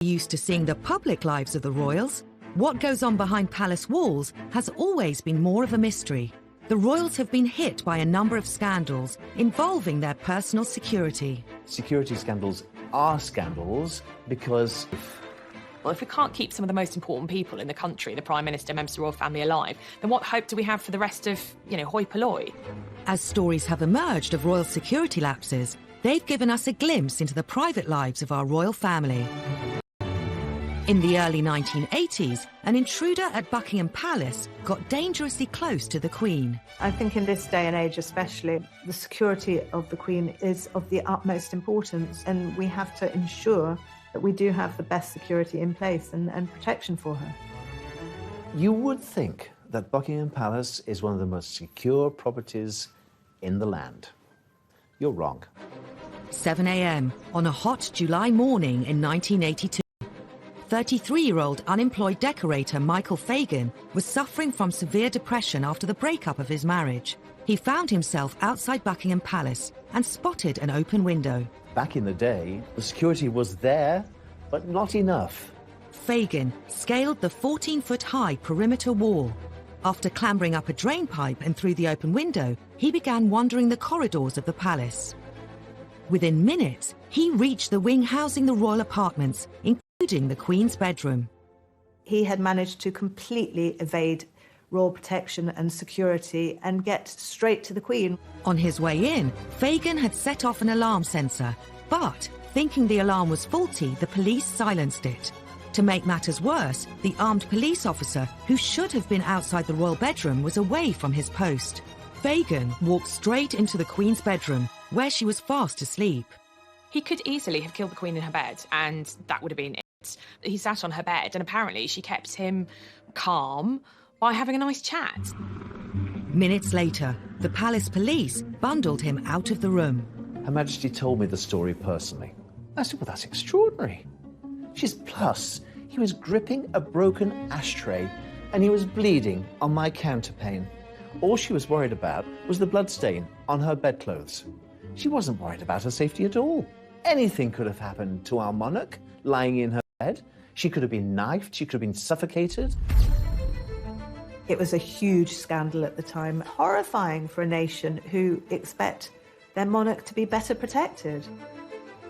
Used to seeing the public lives of the royals, what goes on behind palace walls has always been more of a mystery. The the royals have been hit by a number of scandals involving their personal security. Security scandals are scandals because... Well, if we can't keep some of the most important people in the country, the Prime Minister, members of the royal family, alive, then what hope do we have for the rest of, hoi polloi? As stories have emerged of royal security lapses, they've given us a glimpse into the private lives of our royal family. In the early 1980s, an intruder at Buckingham Palace got dangerously close to the Queen. I think in this day and age especially, the security of the Queen is of the utmost importance, and we have to ensure that we do have the best security in place and protection for her. You would think that Buckingham Palace is one of the most secure properties in the land. You're wrong. 7 a.m. on a hot July morning in 1982. 33-year-old unemployed decorator Michael Fagan was suffering from severe depression after the breakup of his marriage. He found himself outside Buckingham Palace and spotted an open window. Back in the day, the security was there, but not enough. Fagan scaled the 14-foot-high perimeter wall. After clambering up a drain pipe and through the open window, he began wandering the corridors of the palace. Within minutes, he reached the wing housing the royal apartments, including the Queen's bedroom. He had managed to completely evade royal protection and security and get straight to the Queen. On his way in, Fagan had set off an alarm sensor, but thinking the alarm was faulty, the police silenced it. To make matters worse, the armed police officer, who should have been outside the royal bedroom, was away from his post. Fagan walked straight into the Queen's bedroom, where she was fast asleep. He could easily have killed the Queen in her bed, and that would have been it. He sat on her bed, and apparently she kept him calm by having a nice chat. Minutes later, the palace police bundled him out of the room. Her Majesty told me the story personally. I said, well, that's extraordinary. She's plus. He was gripping a broken ashtray and he was bleeding on my counterpane. All she was worried about was the bloodstain on her bedclothes. She wasn't worried about her safety at all. Anything could have happened to our monarch lying in her bed. She could have been knifed, she could have been suffocated. It was a huge scandal at the time, horrifying for a nation who expect their monarch to be better protected.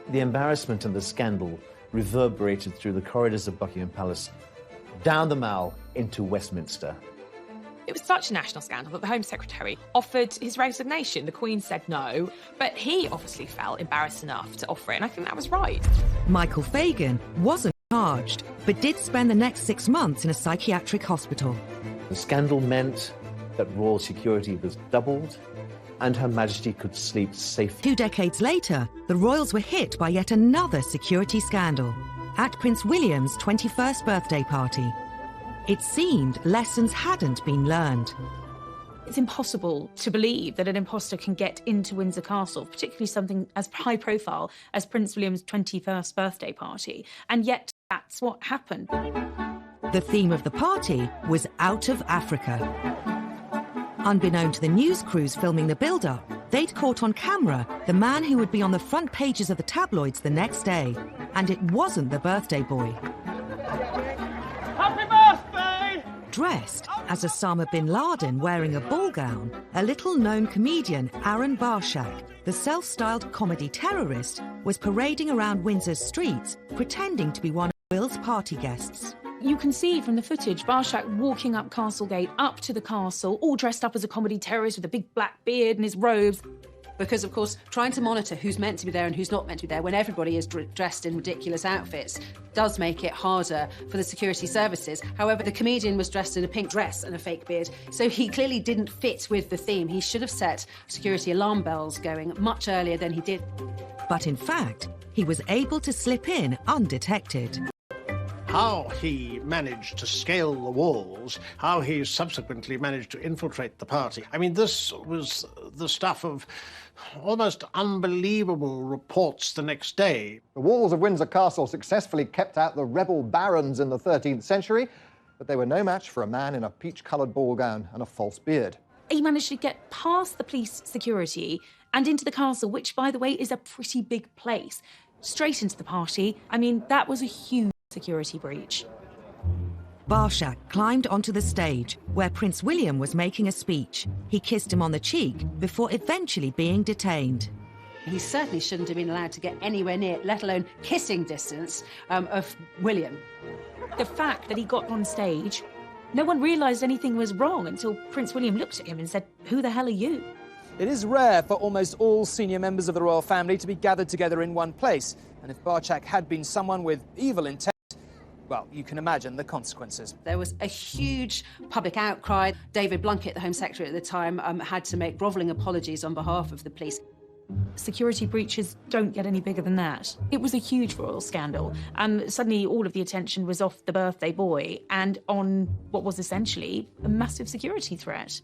The embarrassment and the scandal reverberated through the corridors of Buckingham Palace, down the Mall into Westminster. It was such a national scandal that the Home Secretary offered his resignation. The Queen said no, but he obviously felt embarrassed enough to offer it, and I think that was right. Michael Fagan wasn't charged, but did spend the next 6 months in a psychiatric hospital. The scandal meant that royal security was doubled and Her Majesty could sleep safely. 2 decades later, the royals were hit by yet another security scandal at Prince William's 21st birthday party. It seemed lessons hadn't been learned. It's impossible to believe that an imposter can get into Windsor Castle, particularly something as high profile as Prince William's 21st birthday party, and yet that's what happened. The theme of the party was Out of Africa. Unbeknown to the news crews filming the build-up, they'd caught on camera the man who would be on the front pages of the tabloids the next day. And it wasn't the birthday boy. Happy birthday! Dressed as Osama bin Laden wearing a ball gown, a little-known comedian, Aaron Barshak, the self-styled comedy terrorist, was parading around Windsor's streets, pretending to be one of Will's party guests. You can see from the footage Barshak walking up Castlegate, up to the castle, all dressed up as a comedy terrorist with a big black beard and his robes. Because, of course, trying to monitor who's meant to be there and who's not meant to be there when everybody is dressed in ridiculous outfits does make it harder for the security services. However, the comedian was dressed in a pink dress and a fake beard, so he clearly didn't fit with the theme. He should have set security alarm bells going much earlier than he did. But in fact, he was able to slip in undetected. How he managed to scale the walls, how he subsequently managed to infiltrate the party. I mean, this was the stuff of almost unbelievable reports the next day. The walls of Windsor Castle successfully kept out the rebel barons in the 13th century, but they were no match for a man in a peach-coloured ball gown and a false beard. He managed to get past the police security and into the castle, which, by the way, is a pretty big place, straight into the party. I mean, that was a huge security breach. Barshak climbed onto the stage where Prince William was making a speech. He kissed him on the cheek before eventually being detained. He certainly shouldn't have been allowed to get anywhere near, let alone kissing distance, of William. The fact that he got on stage, no one realised anything was wrong until Prince William looked at him and said, "Who the hell are you?" It is rare for almost all senior members of the royal family to be gathered together in one place. And if Barshak had been someone with evil intent, well, you can imagine the consequences. There was a huge public outcry. David Blunkett, the Home Secretary at the time, had to make grovelling apologies on behalf of the police. Security breaches don't get any bigger than that. It was a huge royal scandal, and suddenly all of the attention was off the birthday boy and on what was essentially a massive security threat.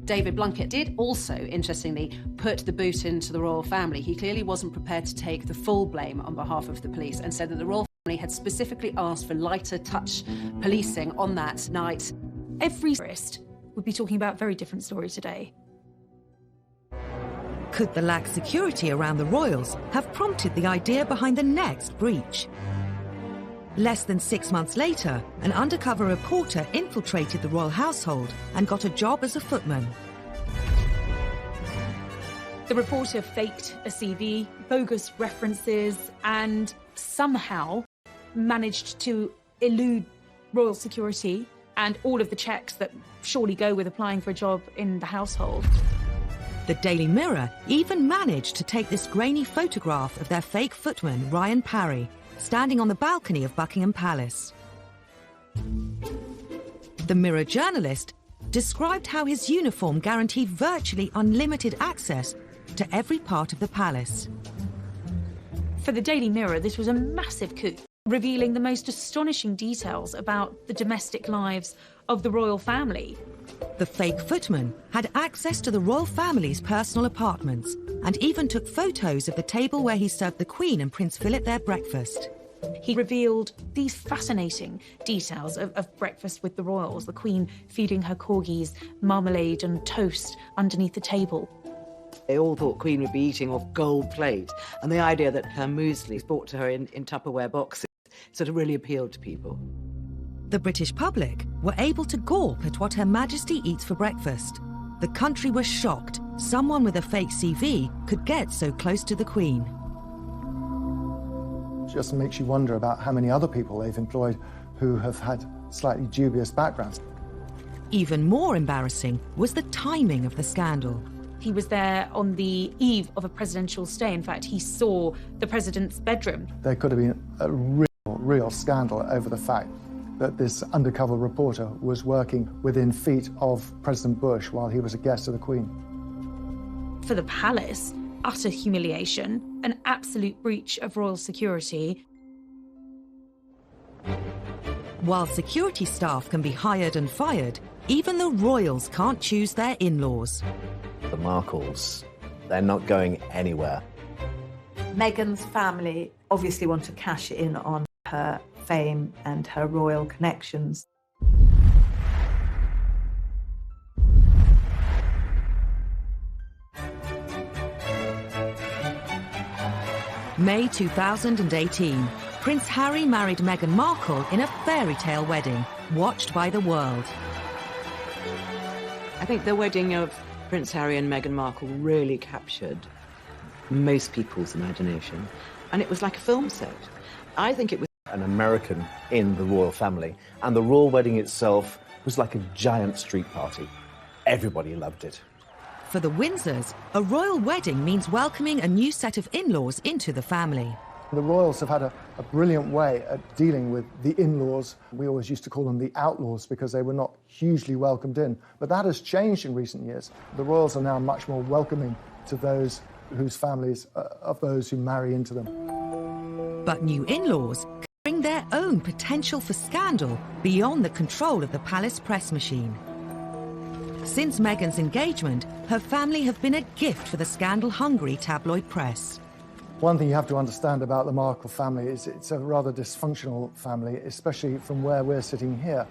David Blunkett did also, interestingly, put the boot into the royal family. He clearly wasn't prepared to take the full blame on behalf of the police and said that the royal family had specifically asked for lighter touch policing on that night. Every tourist would be talking about a very different story today. Could the lax security around the royals have prompted the idea behind the next breach? Less than 6 months later, an undercover reporter infiltrated the royal household and got a job as a footman. The reporter faked a CV, bogus references, and somehow managed to elude royal security and all of the checks that surely go with applying for a job in the household. The Daily Mirror even managed to take this grainy photograph of their fake footman, Ryan Parry, standing on the balcony of Buckingham Palace. The Mirror journalist described how his uniform guaranteed virtually unlimited access to every part of the palace. For the Daily Mirror, this was a massive coup, revealing the most astonishing details about the domestic lives of the royal family. The fake footman had access to the royal family's personal apartments and even took photos of the table where he served the Queen and Prince Philip their breakfast. He revealed these fascinating details of breakfast with the royals, the Queen feeding her corgis marmalade and toast underneath the table. They all thought Queen would be eating off gold plate, and the idea that her muesli is brought to her in Tupperware boxes sort of really appealed to people. The British public were able to gawp at what Her Majesty eats for breakfast. The country was shocked someone with a fake CV could get so close to the Queen. It just makes you wonder about how many other people they've employed who have had slightly dubious backgrounds. Even more embarrassing was the timing of the scandal. He was there on the eve of a presidential stay. In fact, he saw the president's bedroom. There could have been a real scandal over the fact that this undercover reporter was working within feet of President Bush while he was a guest of the Queen. For the palace, utter humiliation, an absolute breach of royal security. While security staff can be hired and fired, even the royals can't choose their in-laws. The Markles, they're not going anywhere. Meghan's family obviously want to cash in on her fame and her royal connections. May 2018, Prince Harry married Meghan Markle in a fairy tale wedding, watched by the world. I think the wedding of Prince Harry and Meghan Markle really captured most people's imagination, and it was like a film set. I think it was an American in the royal family, and the royal wedding itself was like a giant street party. Everybody loved it. For the Windsors, a royal wedding means welcoming a new set of in-laws into the family. The royals have had a brilliant way at dealing with the in-laws. We always used to call them the outlaws because they were not hugely welcomed in. But that has changed in recent years. The royals are now much more welcoming to those whose families, of those who marry into them. But new in-laws can bring their own potential for scandal beyond the control of the palace press machine. Since Meghan's engagement, her family have been a gift for the scandal-hungry tabloid press. One thing you have to understand about the Markle family is it's a rather dysfunctional family, especially from where we're sitting here.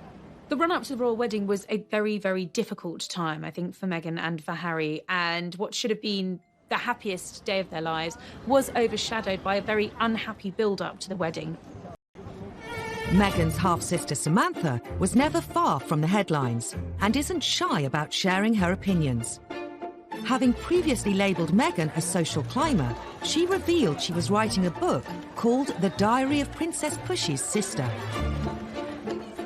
The run-up to the royal wedding was a very, very difficult time, I think, for Meghan and for Harry, and what should have been the happiest day of their lives was overshadowed by a very unhappy build-up to the wedding. Meghan's half-sister Samantha was never far from the headlines and isn't shy about sharing her opinions. Having previously labelled Meghan a social climber, she revealed she was writing a book called The Diary of Princess Pushy's Sister.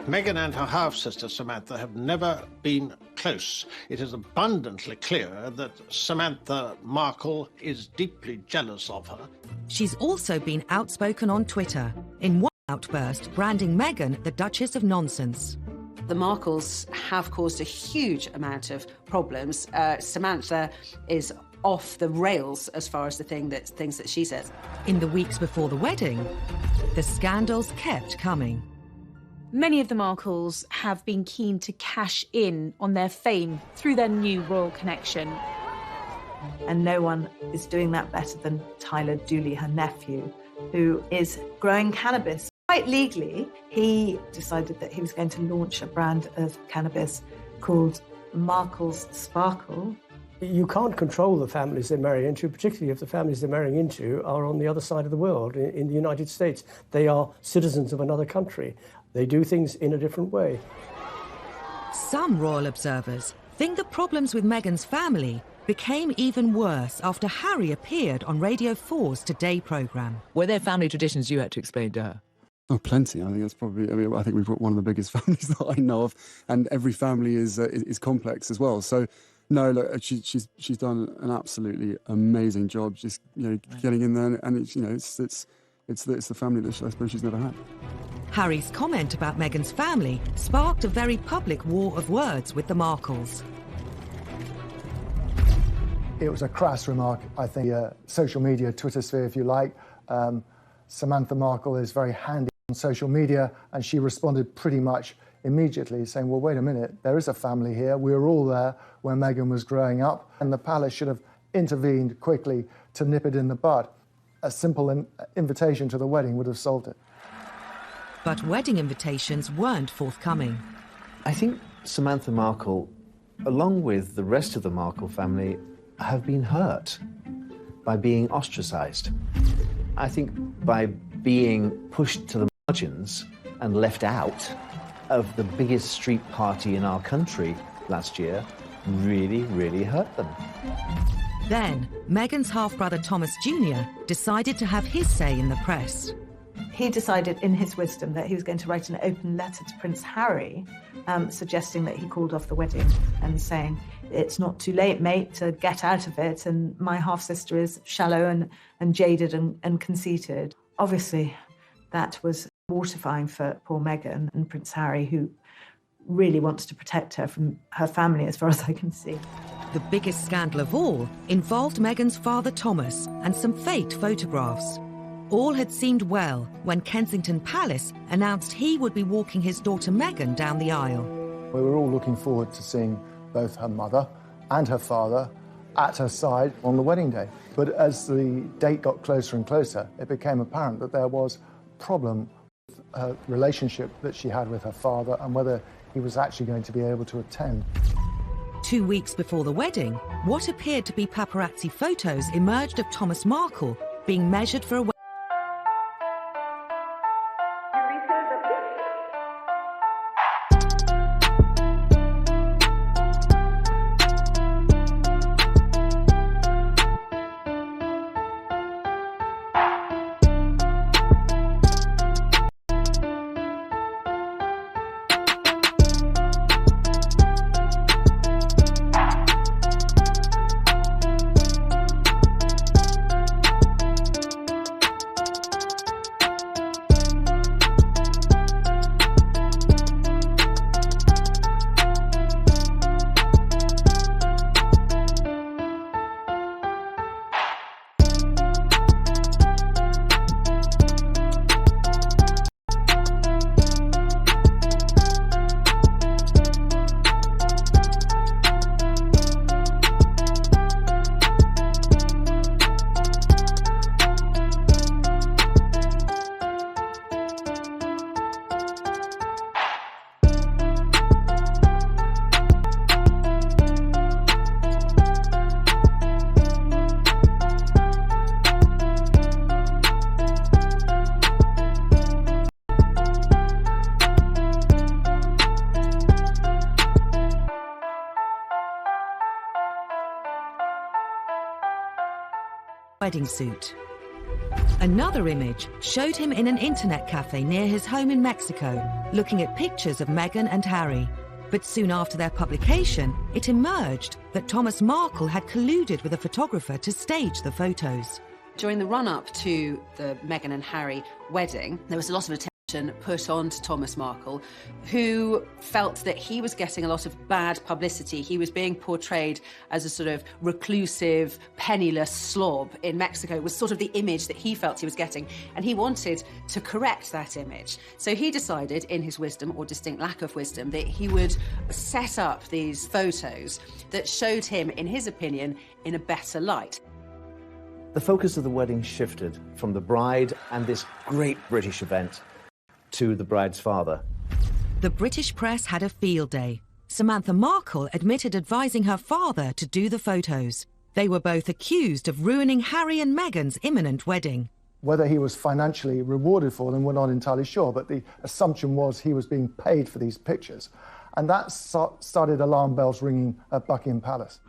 Meghan and her half-sister Samantha have never been close. It is abundantly clear that Samantha Markle is deeply jealous of her. She's also been outspoken on Twitter, in one outburst branding Meghan the Duchess of Nonsense. The Markles have caused a huge amount of problems. Samantha is off the rails as far as the things that she says. In the weeks before the wedding, the scandals kept coming. Many of the Markles have been keen to cash in on their fame through their new royal connection. And no one is doing that better than Tyler Dooley, her nephew, who is growing cannabis. Quite legally, he decided that he was going to launch a brand of cannabis called Markle's Sparkle. You can't control the families they marry into, particularly if the families they're marrying into are on the other side of the world, in the United States. They are citizens of another country. They do things in a different way. Some royal observers think the problems with Meghan's family became even worse after Harry appeared on Radio 4's Today programme. Were there family traditions you had to explain to her? Oh, plenty. I think that's probably. I mean, I think we've got one of the biggest families that I know of, and every family is complex as well. So, no, look, she's done an absolutely amazing job. Just getting in there, and it's the family that I suppose she's never had. Harry's comment about Meghan's family sparked a very public war of words with the Markles. It was a crass remark, I think. Social media, Twitter sphere, if you like. Samantha Markle is very handy on social media, and she responded pretty much immediately, saying, well, wait a minute, there is a family here. We were all there when Meghan was growing up, and the palace should have intervened quickly to nip it in the bud. A simple invitation to the wedding would have solved it. But wedding invitations weren't forthcoming. I think Samantha Markle, along with the rest of the Markle family, have been hurt by being ostracised. I think by being pushed to the margins and left out of the biggest street party in our country last year really, really hurt them. Then, Meghan's half-brother Thomas Jr. decided to have his say in the press. He decided in his wisdom that he was going to write an open letter to Prince Harry, suggesting that he called off the wedding and saying, it's not too late, mate, to get out of it, and my half-sister is shallow and jaded and conceited. Obviously, that was mortifying for poor Meghan and Prince Harry, who really wants to protect her from her family, as far as I can see. The biggest scandal of all involved Meghan's father Thomas and some faked photographs. All had seemed well when Kensington Palace announced he would be walking his daughter Meghan down the aisle. We were all looking forward to seeing both her mother and her father at her side on the wedding day. But as the date got closer and closer, it became apparent that there was a problem with her relationship that she had with her father and whether he was actually going to be able to attend. 2 weeks before the wedding, what appeared to be paparazzi photos emerged of Thomas Markle being measured for a wedding suit. Another image showed him in an internet cafe near his home in Mexico, looking at pictures of Meghan and Harry. But soon after their publication, it emerged that Thomas Markle had colluded with a photographer to stage the photos. During the run-up to the Meghan and Harry wedding, there was a lot of attention put on to Thomas Markle, who felt that he was getting a lot of bad publicity. He was being portrayed as a sort of reclusive, penniless slob in Mexico, was sort of the image that he felt he was getting, and he wanted to correct that image. So he decided, in his wisdom, or distinct lack of wisdom, that he would set up these photos that showed him, in his opinion, in a better light. The focus of the wedding shifted from the bride and this great British event to the bride's father. The British press had a field day. Samantha Markle admitted advising her father to do the photos. They were both accused of ruining Harry and Meghan's imminent wedding. Whether he was financially rewarded for them, we're not entirely sure, but the assumption was he was being paid for these pictures. And that started alarm bells ringing at Buckingham Palace.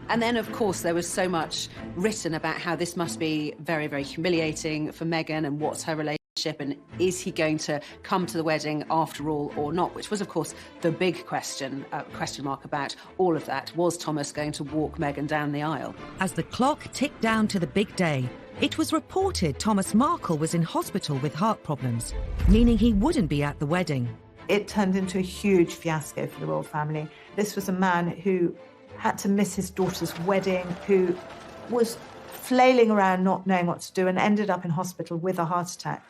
And then, of course, there was so much written about how this must be very, very humiliating for Meghan and what's her relationship and is he going to come to the wedding after all or not, which was, of course, the big question mark about all of that. Was Thomas going to walk Meghan down the aisle? As the clock ticked down to the big day, it was reported Thomas Markle was in hospital with heart problems, meaning he wouldn't be at the wedding. It turned into a huge fiasco for the royal family. This was a man who had to miss his daughter's wedding, who was flailing around not knowing what to do and ended up in hospital with a heart attack.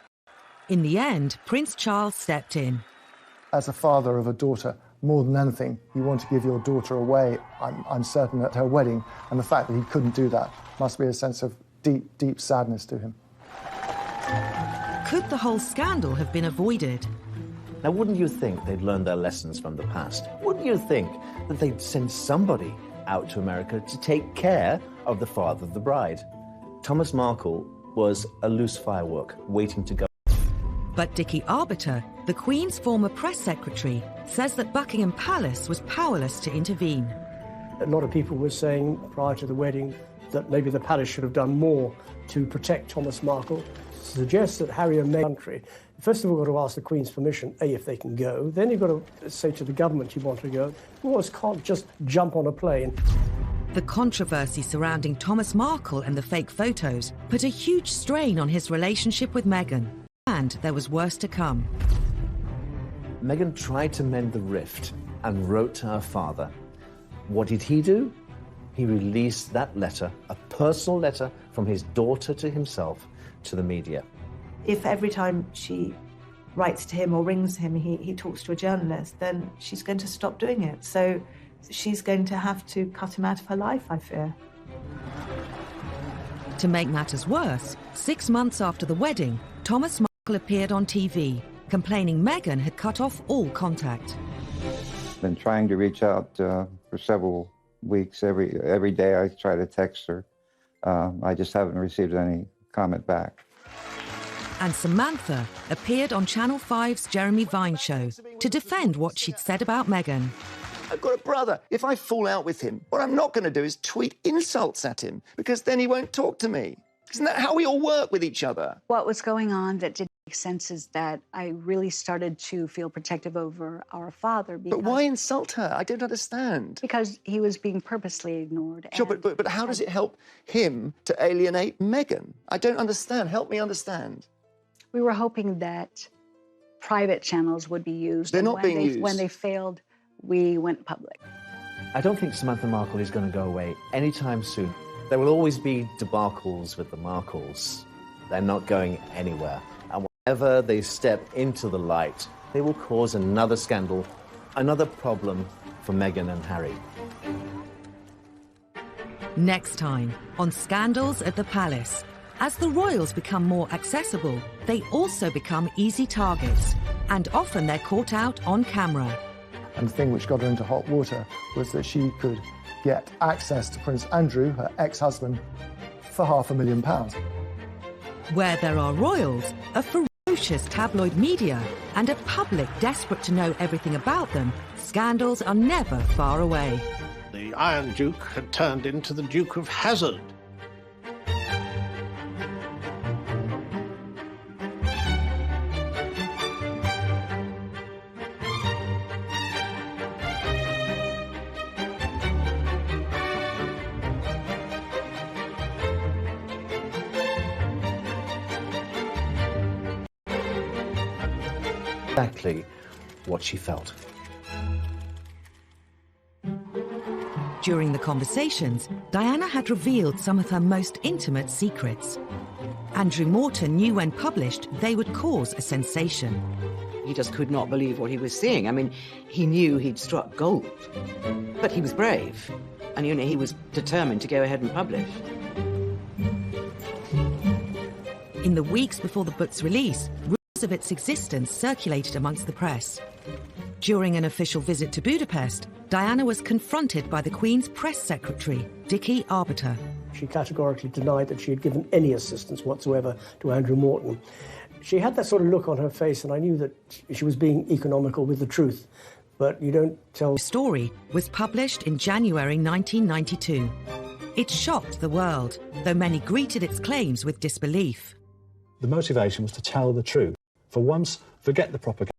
In the end, Prince Charles stepped in. As a father of a daughter, more than anything, you want to give your daughter away, I'm certain, at her wedding, and the fact that he couldn't do that must be a sense of deep, deep sadness to him. Could the whole scandal have been avoided? Now, wouldn't you think they'd learned their lessons from the past? Wouldn't you think that they'd send somebody out to America to take care of the father of the bride? Thomas Markle was a loose firework waiting to go. But Dickie Arbiter, the Queen's former press secretary, says that Buckingham Palace was powerless to intervene. A lot of people were saying prior to the wedding that maybe the palace should have done more to protect Thomas Markle. Suggests that Harry and Meghan country, first of all, got to ask the Queen's permission, if they can go. Then you've got to say to the government you want to go. Royals can't just jump on a plane. The controversy surrounding Thomas Markle and the fake photos put a huge strain on his relationship with Meghan. And there was worse to come. Meghan tried to mend the rift and wrote to her father. What did he do? He released that letter, a personal letter from his daughter to himself, to the media. If every time she writes to him or rings him, he talks to a journalist, then she's going to stop doing it. So she's going to have to cut him out of her life, I fear. To make matters worse, 6 months after the wedding, Thomas Markle appeared on TV, complaining Meghan had cut off all contact. Been trying to reach out for several weeks. Every day I try to text her. I just haven't received any comment back. And Samantha appeared on Channel 5's Jeremy Vine show to defend what she'd said about Meghan. I've got a brother. If I fall out with him, what I'm not going to do is tweet insults at him, because then he won't talk to me. Isn't that how we all work with each other? What was going on that didn't make sense is that I really started to feel protective over our father. But why insult her? I don't understand. Because he was being purposely ignored. Sure, but how does it help him to alienate Meghan? I don't understand. Help me understand. We were hoping that private channels would be used. They're not being used. When they failed, we went public. I don't think Samantha Markle is going to go away anytime soon. There will always be debacles with the Markles. They're not going anywhere. And whenever they step into the light, they will cause another scandal, another problem for Meghan and Harry. Next time on Scandals at the Palace. As the royals become more accessible, they also become easy targets. And often they're caught out on camera. And the thing which got her into hot water was that she could get access to Prince Andrew, her ex-husband, for £500,000. Where there are royals, a ferocious tabloid media, and a public desperate to know everything about them, scandals are never far away. The Iron Duke had turned into the Duke of Hazard. exactly what she felt. During the conversations, Diana had revealed some of her most intimate secrets. Andrew Morton knew when published they would cause a sensation. He just could not believe what he was seeing. I mean, he knew he'd struck gold, but he was brave, and he was determined to go ahead and publish. In the weeks before the book's release, rumours of its existence circulated amongst the press. During an official visit to Budapest, Diana was confronted by the Queen's press secretary, Dickie Arbiter. She categorically denied that she had given any assistance whatsoever to Andrew Morton. She had that sort of look on her face, and I knew that she was being economical with the truth. But you don't tell... The story was published in January 1992. It shocked the world, though many greeted its claims with disbelief. The motivation was to tell the truth. For once, forget the propaganda.